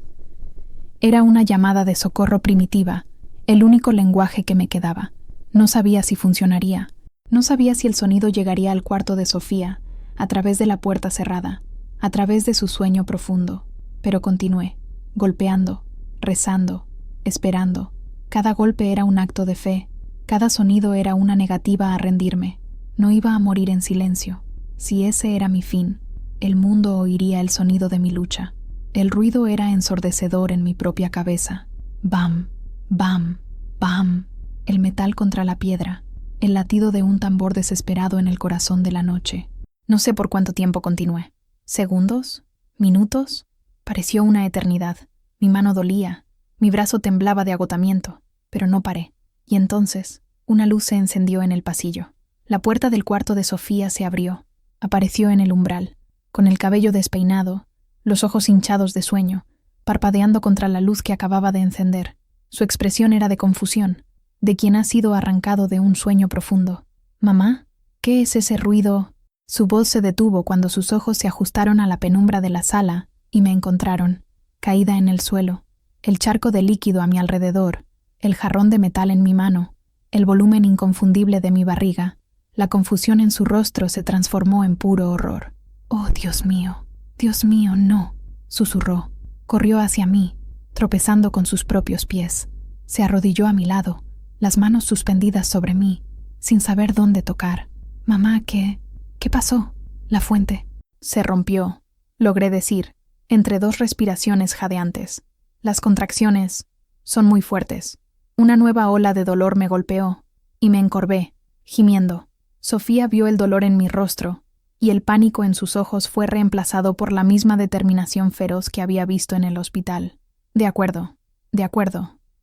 Era una llamada de socorro primitiva, el único lenguaje que me quedaba. No sabía si funcionaría. No sabía si el sonido llegaría al cuarto de Sofía, a través de la puerta cerrada, a través de su sueño profundo. Pero continué, golpeando, rezando, esperando. Cada golpe era un acto de fe, cada sonido era una negativa a rendirme. No iba a morir en silencio. Si ese era mi fin, el mundo oiría el sonido de mi lucha. El ruido era ensordecedor en mi propia cabeza. Bam, bam, bam. El metal contra la piedra, el latido de un tambor desesperado en el corazón de la noche. No sé por cuánto tiempo continué. ¿Segundos? ¿Minutos? Pareció una eternidad. Mi mano dolía, mi brazo temblaba de agotamiento, pero no paré. Y entonces, una luz se encendió en el pasillo. La puerta del cuarto de Sofía se abrió. Apareció en el umbral, con el cabello despeinado, los ojos hinchados de sueño, parpadeando contra la luz que acababa de encender. Su expresión era de confusión, de quien ha sido arrancado de un sueño profundo. «¿Mamá? ¿Qué es ese ruido?» Su voz se detuvo cuando sus ojos se ajustaron a la penumbra de la sala y me encontraron, caída en el suelo, el charco de líquido a mi alrededor, el jarrón de metal en mi mano, el volumen inconfundible de mi barriga. La confusión en su rostro se transformó en puro horror. «Oh, Dios mío, no», susurró. Corrió hacia mí, tropezando con sus propios pies. Se arrodilló a mi lado, las manos suspendidas sobre mí, sin saber dónde tocar. «Mamá, ¿qué pasó?» «La fuente se rompió», logré decir, entre dos respiraciones jadeantes. Las contracciones son muy fuertes. Una nueva ola de dolor me golpeó, y me encorvé, gimiendo. Sofía vio el dolor en mi rostro, y el pánico en sus ojos fue reemplazado por la misma determinación feroz que había visto en el hospital. De acuerdo,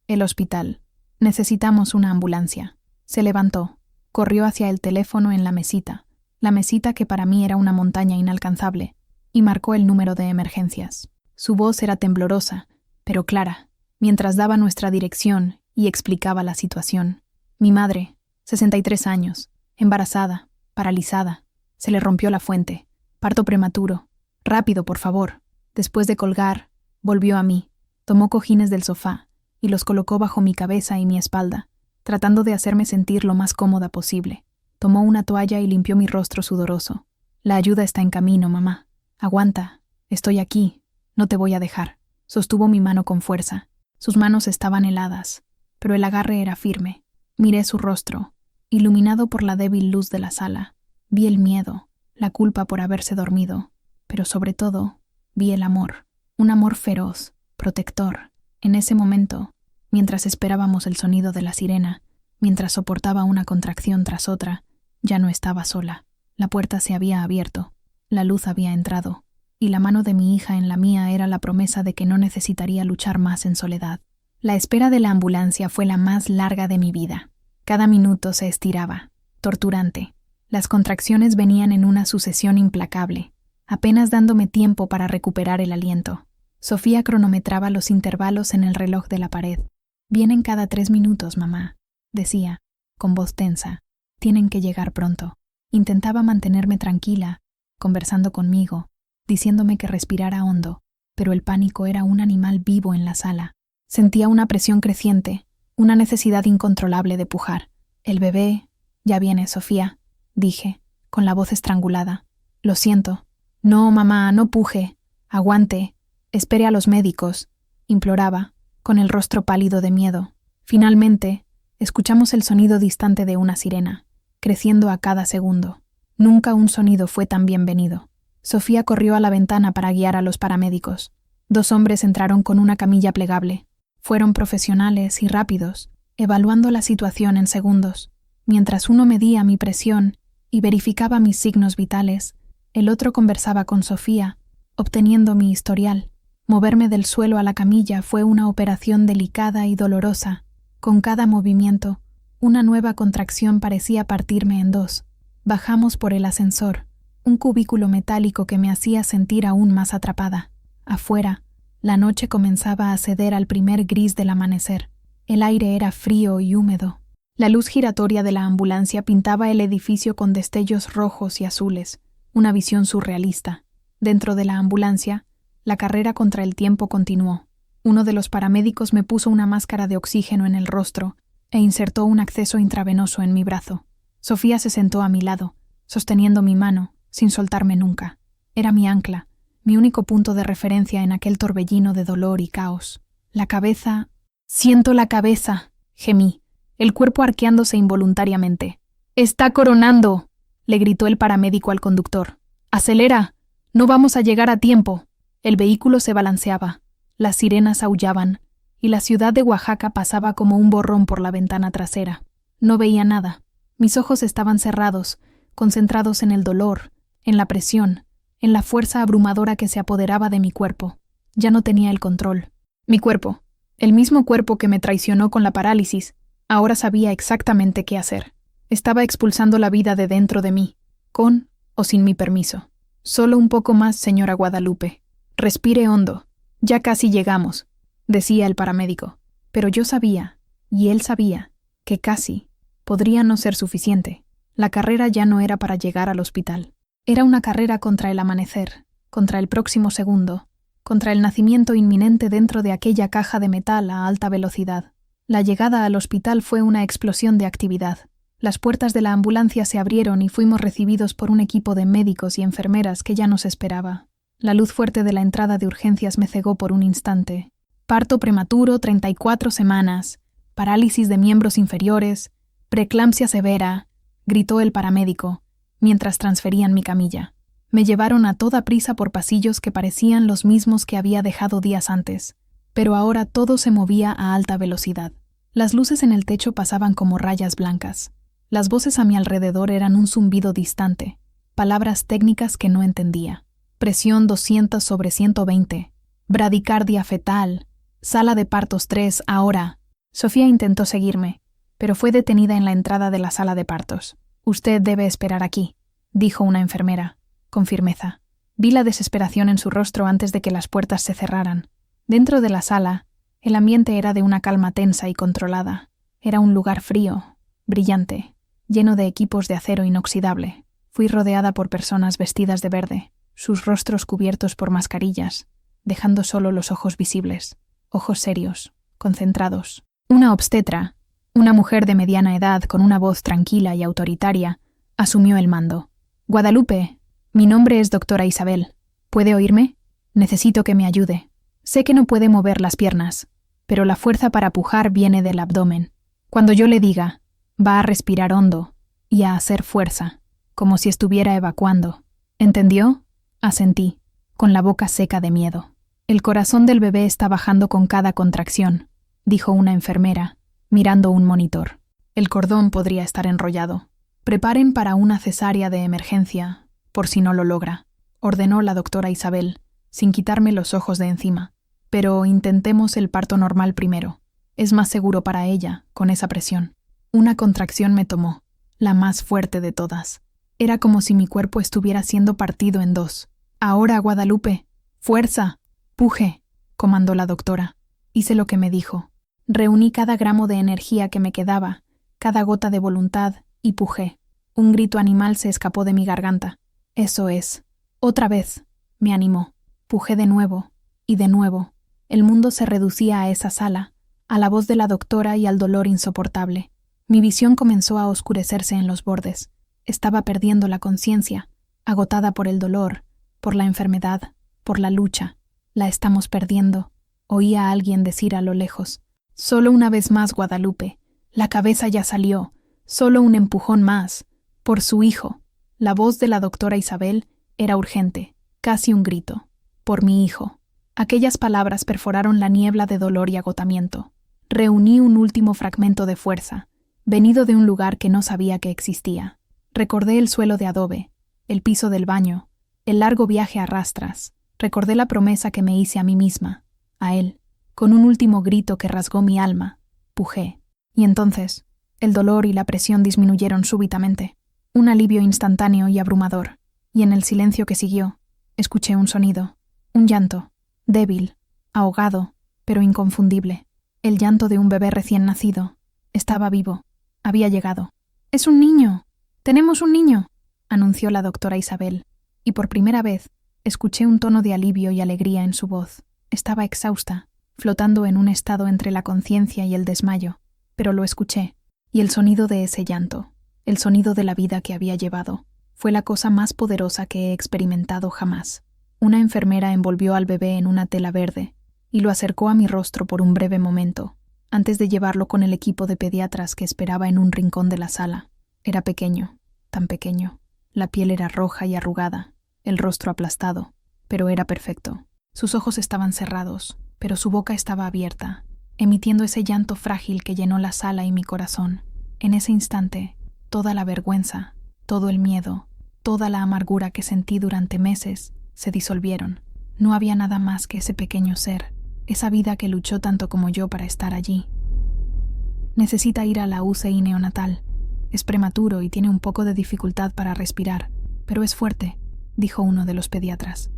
el hospital. Necesitamos una ambulancia». Se levantó, corrió hacia el teléfono en la mesita que para mí era una montaña inalcanzable, y marcó el número de emergencias. Su voz era temblorosa, pero clara, mientras daba nuestra dirección y explicaba la situación. Mi madre, 63 años, embarazada, paralizada, se le rompió la fuente. Parto prematuro. Rápido, por favor. Después de colgar, volvió a mí, tomó cojines del sofá y los colocó bajo mi cabeza y mi espalda, tratando de hacerme sentir lo más cómoda posible. Tomó una toalla y limpió mi rostro sudoroso. «La ayuda está en camino, mamá. Aguanta. Estoy aquí. No te voy a dejar». Sostuvo mi mano con fuerza. Sus manos estaban heladas, pero el agarre era firme. Miré su rostro, iluminado por la débil luz de la sala. Vi el miedo, la culpa por haberse dormido, pero sobre todo, vi el amor. Un amor feroz, protector. En ese momento, mientras esperábamos el sonido de la sirena, mientras soportaba una contracción tras otra, ya no estaba sola. La puerta se había abierto, la luz había entrado, y la mano de mi hija en la mía era la promesa de que no necesitaría luchar más en soledad. La espera de la ambulancia fue la más larga de mi vida. Cada minuto se estiraba, torturante. Las contracciones venían en una sucesión implacable, apenas dándome tiempo para recuperar el aliento. Sofía cronometraba los intervalos en el reloj de la pared. «Vienen cada 3 minutos, mamá», decía, con voz tensa. «Tienen que llegar pronto». Intentaba mantenerme tranquila, conversando conmigo, diciéndome que respirara hondo, pero el pánico era un animal vivo en la sala. Sentía una presión creciente, una necesidad incontrolable de pujar. «El bebé... Ya viene, Sofía», dije, con la voz estrangulada. «Lo siento». «No, mamá, no puje. Aguante. Espere a los médicos», imploraba, con el rostro pálido de miedo. Finalmente, escuchamos el sonido distante de una sirena, creciendo a cada segundo. Nunca un sonido fue tan bienvenido. Sofía corrió a la ventana para guiar a los paramédicos. 2 hombres entraron con una camilla plegable. Fueron profesionales y rápidos, evaluando la situación en segundos. Mientras uno medía mi presión y verificaba mis signos vitales, el otro conversaba con Sofía, obteniendo mi historial. Moverme del suelo a la camilla fue una operación delicada y dolorosa. Con cada movimiento, una nueva contracción parecía partirme en 2. Bajamos por el ascensor, un cubículo metálico que me hacía sentir aún más atrapada. Afuera, la noche comenzaba a ceder al primer gris del amanecer. El aire era frío y húmedo. La luz giratoria de la ambulancia pintaba el edificio con destellos rojos y azules, una visión surrealista. Dentro de la ambulancia, la carrera contra el tiempo continuó. Uno de los paramédicos me puso una máscara de oxígeno en el rostro e insertó un acceso intravenoso en mi brazo. Sofía se sentó a mi lado, sosteniendo mi mano, sin soltarme nunca. Era mi ancla, mi único punto de referencia en aquel torbellino de dolor y caos. La cabeza... «Siento la cabeza», gemí, el cuerpo arqueándose involuntariamente. «¡Está coronando!», le gritó el paramédico al conductor. «¡Acelera! No vamos a llegar a tiempo». El vehículo se balanceaba, las sirenas aullaban, y la ciudad de Oaxaca pasaba como un borrón por la ventana trasera. No veía nada. Mis ojos estaban cerrados, concentrados en el dolor, en la presión, en la fuerza abrumadora que se apoderaba de mi cuerpo. Ya no tenía el control. Mi cuerpo, el mismo cuerpo que me traicionó con la parálisis, ahora sabía exactamente qué hacer. Estaba expulsando la vida de dentro de mí, con o sin mi permiso. «Solo un poco más, señora Guadalupe. Respire hondo. Ya casi llegamos», decía el paramédico. Pero yo sabía, y él sabía, que casi podría no ser suficiente. La carrera ya no era para llegar al hospital. Era una carrera contra el amanecer, contra el próximo segundo, contra el nacimiento inminente dentro de aquella caja de metal a alta velocidad. La llegada al hospital fue una explosión de actividad. Las puertas de la ambulancia se abrieron y fuimos recibidos por un equipo de médicos y enfermeras que ya nos esperaba. La luz fuerte de la entrada de urgencias me cegó por un instante, Parto prematuro, 34 semanas, parálisis de miembros inferiores, preeclampsia severa, gritó el paramédico, mientras transferían mi camilla. Me llevaron a toda prisa por pasillos que parecían los mismos que había dejado días antes, pero ahora todo se movía a alta velocidad. Las luces en el techo pasaban como rayas blancas. Las voces a mi alrededor eran un zumbido distante, palabras técnicas que no entendía. Presión 200/120, bradicardia fetal, sala de partos 3, ahora. Sofía intentó seguirme, pero fue detenida en la entrada de la sala de partos. Usted debe esperar aquí, dijo una enfermera, con firmeza. Vi la desesperación en su rostro antes de que las puertas se cerraran. Dentro de la sala, el ambiente era de una calma tensa y controlada. Era un lugar frío, brillante, lleno de equipos de acero inoxidable. Fui rodeada por personas vestidas de verde, sus rostros cubiertos por mascarillas, dejando solo los ojos visibles, ojos serios, concentrados. Una obstetra, una mujer de mediana edad con una voz tranquila y autoritaria, asumió el mando. Guadalupe, mi nombre es doctora Isabel. ¿Puede oírme? Necesito que me ayude. Sé que no puede mover las piernas, pero la fuerza para pujar viene del abdomen. Cuando yo le diga, va a respirar hondo y a hacer fuerza, como si estuviera evacuando. ¿Entendió? Asentí, con la boca seca de miedo. El corazón del bebé está bajando con cada contracción, dijo una enfermera, mirando un monitor. El cordón podría estar enrollado. Preparen para una cesárea de emergencia, por si no lo logra, ordenó la doctora Isabel, sin quitarme los ojos de encima. Pero intentemos el parto normal primero. Es más seguro para ella, con esa presión. Una contracción me tomó, la más fuerte de todas. Era como si mi cuerpo estuviera siendo partido en dos. Ahora, Guadalupe, fuerza, puje, comandó la doctora. Hice lo que me dijo. Reuní cada gramo de energía que me quedaba, cada gota de voluntad, y pujé. Un grito animal se escapó de mi garganta. Eso es. Otra vez, me animó. Pujé de nuevo, y de nuevo. El mundo se reducía a esa sala, a la voz de la doctora y al dolor insoportable. Mi visión comenzó a oscurecerse en los bordes. Estaba perdiendo la conciencia, agotada por el dolor, por la enfermedad, por la lucha. La estamos perdiendo, oía a alguien decir a lo lejos. Solo una vez más, Guadalupe. La cabeza ya salió. Solo un empujón más. Por su hijo. La voz de la doctora Isabel era urgente, casi un grito. Por mi hijo. Aquellas palabras perforaron la niebla de dolor y agotamiento. Reuní un último fragmento de fuerza, venido de un lugar que no sabía que existía. Recordé el suelo de adobe, el piso del baño, el largo viaje a rastras. Recordé la promesa que me hice a mí misma, a él, con un último grito que rasgó mi alma. Pujé. Y entonces, el dolor y la presión disminuyeron súbitamente. Un alivio instantáneo y abrumador. Y en el silencio que siguió, escuché un sonido, un llanto, débil, ahogado, pero inconfundible. El llanto de un bebé recién nacido. Estaba vivo. Había llegado. «¡Es un niño! ¡Tenemos un niño!», anunció la doctora Isabel, y por primera vez escuché un tono de alivio y alegría en su voz. Estaba exhausta, flotando en un estado entre la conciencia y el desmayo, pero lo escuché, y el sonido de ese llanto, el sonido de la vida que había llevado, fue la cosa más poderosa que he experimentado jamás. Una enfermera envolvió al bebé en una tela verde y lo acercó a mi rostro por un breve momento, antes de llevarlo con el equipo de pediatras que esperaba en un rincón de la sala. Era pequeño, tan pequeño. La piel era roja y arrugada, el rostro aplastado, pero era perfecto. Sus ojos estaban cerrados, pero su boca estaba abierta, emitiendo ese llanto frágil que llenó la sala y mi corazón. En ese instante, toda la vergüenza, todo el miedo, toda la amargura que sentí durante meses se disolvieron. No había nada más que ese pequeño ser, esa vida que luchó tanto como yo para estar allí. Necesita ir a la UCI neonatal. Es prematuro y tiene un poco de dificultad para respirar, pero es fuerte, dijo uno de los pediatras.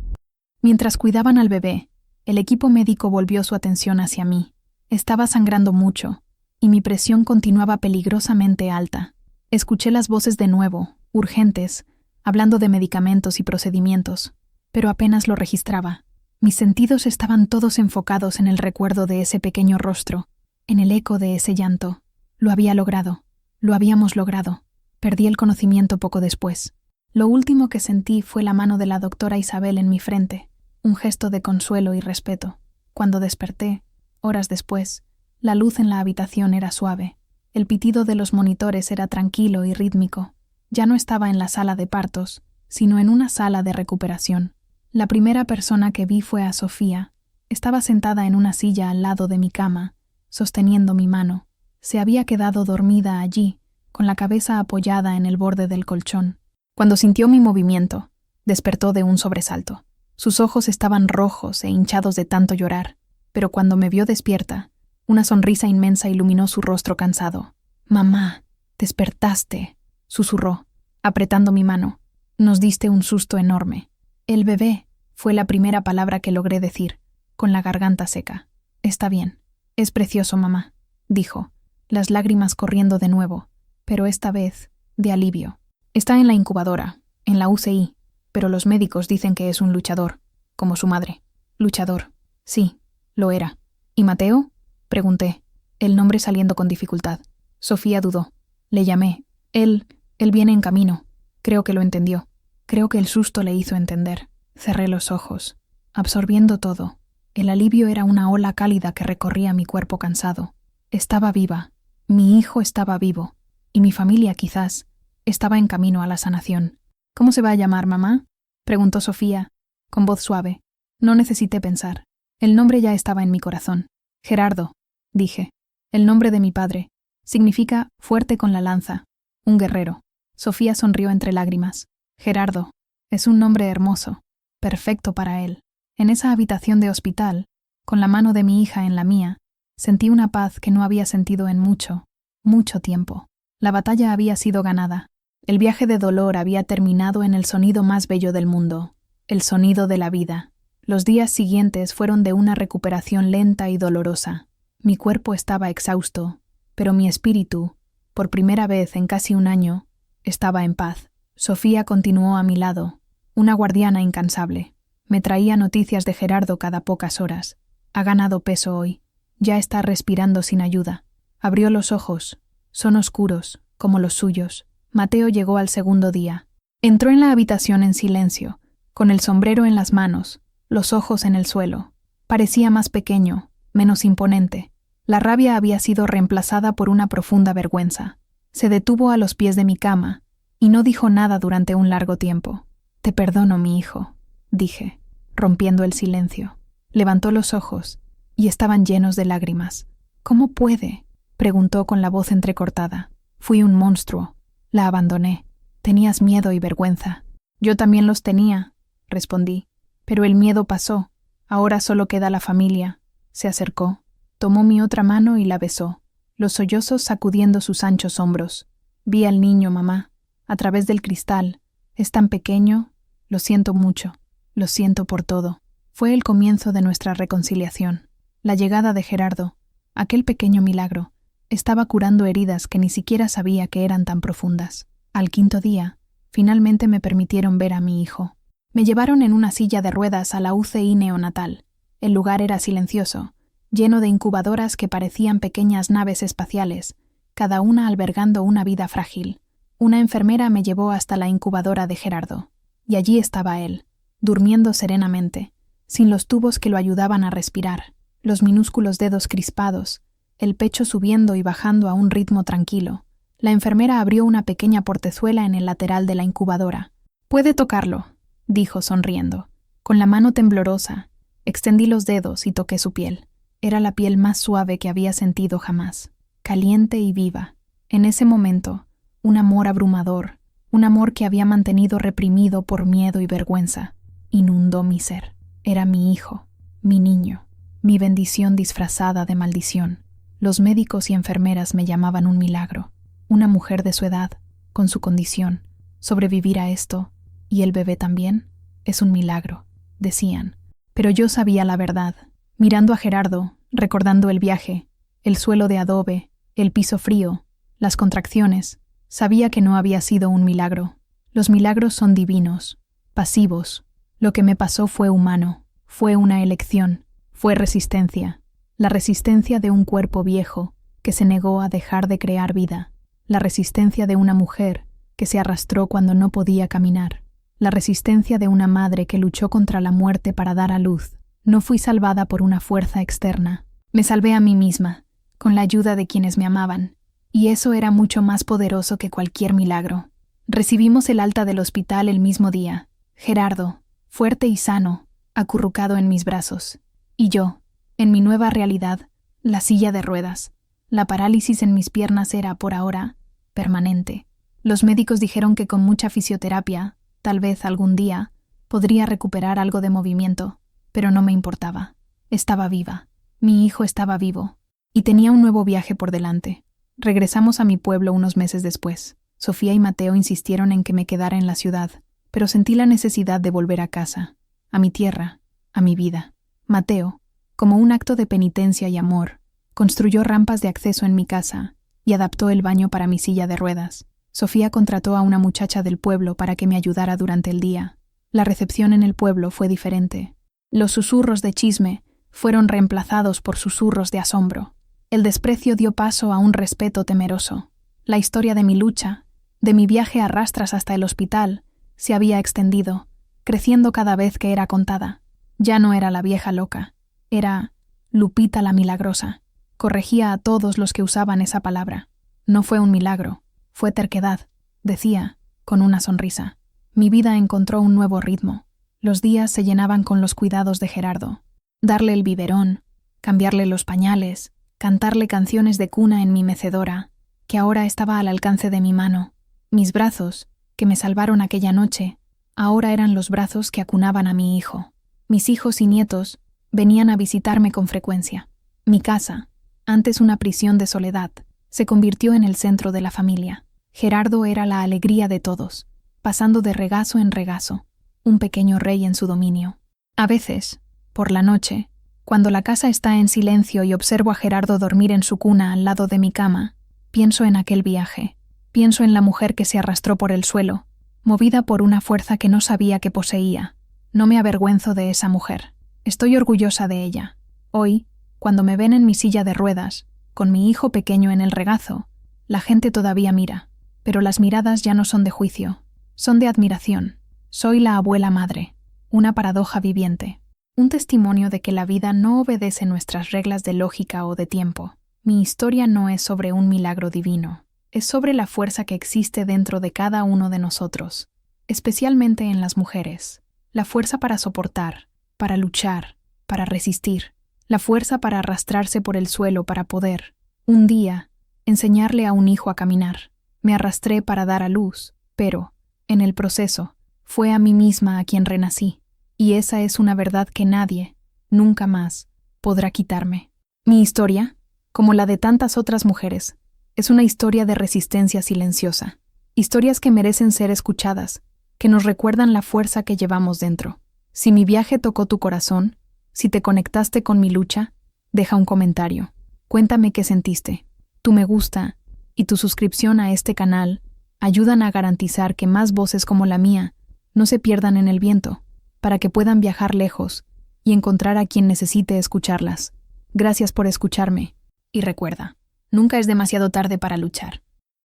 Mientras cuidaban al bebé, el equipo médico volvió su atención hacia mí. Estaba sangrando mucho, y mi presión continuaba peligrosamente alta. Escuché las voces de nuevo, urgentes, hablando de medicamentos y procedimientos, pero apenas lo registraba. Mis sentidos estaban todos enfocados en el recuerdo de ese pequeño rostro, en el eco de ese llanto. Lo había logrado. Lo habíamos logrado. Perdí el conocimiento poco después. Lo último que sentí fue la mano de la doctora Isabel en mi frente, un gesto de consuelo y respeto. Cuando desperté, Horas después, la luz en la habitación era suave. El pitido de los monitores era tranquilo y rítmico. Ya no estaba en la sala de partos, sino en una sala de recuperación. La primera persona que vi fue a Sofía. Estaba sentada en una silla al lado de mi cama, sosteniendo mi mano. Se había quedado dormida allí, con la cabeza apoyada en el borde del colchón. Cuando sintió mi movimiento, despertó de un sobresalto. Sus ojos estaban rojos e hinchados de tanto llorar, pero cuando me vio despierta, una sonrisa inmensa iluminó su rostro cansado. «Mamá, despertaste», susurró, apretando mi mano. «Nos diste un susto enorme». «El bebé», fue la primera palabra que logré decir, con la garganta seca. «Está bien. Es precioso, mamá», dijo, las lágrimas corriendo de nuevo, pero esta vez de alivio. «Está en la incubadora, en la UCI, pero los médicos dicen que es un luchador, como su madre». «Luchador». «Sí, lo era». «¿Y Mateo?», pregunté, el nombre saliendo con dificultad. Sofía dudó. Le llamé. Él viene en camino. Creo que lo entendió. Creo que el susto le hizo entender. Cerré los ojos, absorbiendo todo. El alivio era una ola cálida que recorría mi cuerpo cansado. Estaba viva. Mi hijo estaba vivo. Y mi familia, quizás, estaba en camino a la sanación. «¿Cómo se va a llamar, mamá?», preguntó Sofía, con voz suave. No necesité pensar. El nombre ya estaba en mi corazón. «Gerardo», dije. «El nombre de mi padre. Significa fuerte con la lanza. Un guerrero». Sofía sonrió entre lágrimas. «Gerardo. Es un nombre hermoso. Perfecto para él». En esa habitación de hospital, con la mano de mi hija en la mía, sentí una paz que no había sentido en mucho, mucho tiempo. La batalla había sido ganada. El viaje de dolor había terminado en el sonido más bello del mundo, el sonido de la vida. Los días siguientes fueron de una recuperación lenta y dolorosa. Mi cuerpo estaba exhausto, pero mi espíritu, por primera vez en casi un año, estaba en paz. Sofía continuó a mi lado, una guardiana incansable. Me traía noticias de Gerardo cada pocas horas. Ha ganado peso hoy. Ya está respirando sin ayuda. Abrió los ojos. Son oscuros, como los suyos. Mateo llegó al segundo día. Entró en la habitación en silencio, con el sombrero en las manos, los ojos en el suelo. Parecía más pequeño, menos imponente. La rabia había sido reemplazada por una profunda vergüenza. Se detuvo a los pies de mi cama y no dijo nada durante un largo tiempo. «Te perdono, mi hijo», dije, rompiendo el silencio. Levantó los ojos y estaban llenos de lágrimas. «¿Cómo puede?», preguntó con la voz entrecortada. «Fui un monstruo. La abandoné. Tenías miedo y vergüenza». «Yo también los tenía», respondí. «Pero el miedo pasó. Ahora solo queda la familia». Se acercó, tomó mi otra mano y la besó, los sollozos sacudiendo sus anchos hombros. «Vi al niño, mamá, a través del cristal. Es tan pequeño. Lo siento mucho. Lo siento por todo». Fue el comienzo de nuestra reconciliación. La llegada de Gerardo, aquel pequeño milagro, estaba curando heridas que ni siquiera sabía que eran tan profundas. Al quinto día, finalmente me permitieron ver a mi hijo. Me llevaron en una silla de ruedas a la UCI neonatal. El lugar era silencioso, lleno de incubadoras que parecían pequeñas naves espaciales, cada una albergando una vida frágil. Una enfermera me llevó hasta la incubadora de Gerardo, y allí estaba él, durmiendo serenamente, sin los tubos que lo ayudaban a respirar, los minúsculos dedos crispados, el pecho subiendo y bajando a un ritmo tranquilo. La enfermera abrió una pequeña portezuela en el lateral de la incubadora. «Puede tocarlo», dijo sonriendo. Con la mano temblorosa, extendí los dedos y toqué su piel. Era la piel más suave que había sentido jamás, caliente y viva. En ese momento, un amor abrumador, un amor que había mantenido reprimido por miedo y vergüenza, inundó mi ser. Era mi hijo, mi niño, mi bendición disfrazada de maldición. Los médicos y enfermeras me llamaban un milagro. Una mujer de su edad, con su condición, sobrevivir a esto, y el bebé también, es un milagro, decían. Pero yo sabía la verdad. Mirando a Gerardo, recordando el viaje, el suelo de adobe, el piso frío, las contracciones, sabía que no había sido un milagro. Los milagros son divinos, pasivos. Lo que me pasó fue humano, fue una elección, fue resistencia. La resistencia de un cuerpo viejo que se negó a dejar de crear vida. La resistencia de una mujer que se arrastró cuando no podía caminar. La resistencia de una madre que luchó contra la muerte para dar a luz. No fui salvada por una fuerza externa. Me salvé a mí misma, con la ayuda de quienes me amaban, y eso era mucho más poderoso que cualquier milagro. Recibimos el alta del hospital el mismo día. Gerardo, fuerte y sano, acurrucado en mis brazos. Y yo, en mi nueva realidad, la silla de ruedas. La parálisis en mis piernas era, por ahora, permanente. Los médicos dijeron que con mucha fisioterapia, tal vez algún día, podría recuperar algo de movimiento, pero no me importaba. Estaba viva. Mi hijo estaba vivo. Y tenía un nuevo viaje por delante. Regresamos a mi pueblo unos meses después. Sofía y Mateo insistieron en que me quedara en la ciudad, pero sentí la necesidad de volver a casa, a mi tierra, a mi vida. Mateo, como un acto de penitencia y amor, construyó rampas de acceso en mi casa y adaptó el baño para mi silla de ruedas. Sofía contrató a una muchacha del pueblo para que me ayudara durante el día. La recepción en el pueblo fue diferente. Los susurros de chisme fueron reemplazados por susurros de asombro. El desprecio dio paso a un respeto temeroso. La historia de mi lucha, de mi viaje a rastras hasta el hospital, se había extendido, creciendo cada vez que era contada. Ya no era la vieja loca, era Lupita la milagrosa. Corregía a todos los que usaban esa palabra. No fue un milagro, fue terquedad, decía, con una sonrisa. Mi vida encontró un nuevo ritmo. Los días se llenaban con los cuidados de Gerardo. Darle el biberón, cambiarle los pañales, cantarle canciones de cuna en mi mecedora, que ahora estaba al alcance de mi mano. Mis brazos, que me salvaron aquella noche, ahora eran los brazos que acunaban a mi hijo. Mis hijos y nietos venían a visitarme con frecuencia. Mi casa, antes una prisión de soledad, se convirtió en el centro de la familia. Gerardo era la alegría de todos, pasando de regazo en regazo, un pequeño rey en su dominio. A veces, por la noche, cuando la casa está en silencio y observo a Gerardo dormir en su cuna al lado de mi cama, pienso en aquel viaje, pienso en la mujer que se arrastró por el suelo, movida por una fuerza que no sabía que poseía. No me avergüenzo de esa mujer. Estoy orgullosa de ella. Hoy, cuando me ven en mi silla de ruedas, con mi hijo pequeño en el regazo, la gente todavía mira, pero las miradas ya no son de juicio, son de admiración. Soy la abuela madre, una paradoja viviente. Un testimonio de que la vida no obedece nuestras reglas de lógica o de tiempo. Mi historia no es sobre un milagro divino, es sobre la fuerza que existe dentro de cada uno de nosotros, especialmente en las mujeres. La fuerza para soportar, para luchar, para resistir. La fuerza para arrastrarse por el suelo para poder, un día, enseñarle a un hijo a caminar. Me arrastré para dar a luz, pero, en el proceso, fue a mí misma a quien renací. Y esa es una verdad que nadie, nunca más, podrá quitarme. Mi historia, como la de tantas otras mujeres, es una historia de resistencia silenciosa. Historias que merecen ser escuchadas, que nos recuerdan la fuerza que llevamos dentro. Si mi viaje tocó tu corazón, si te conectaste con mi lucha, deja un comentario. Cuéntame qué sentiste. Tu me gusta y tu suscripción a este canal ayudan a garantizar que más voces como la mía no se pierdan en el viento, para que puedan viajar lejos y encontrar a quien necesite escucharlas. Gracias por escucharme. Y recuerda, nunca es demasiado tarde para luchar.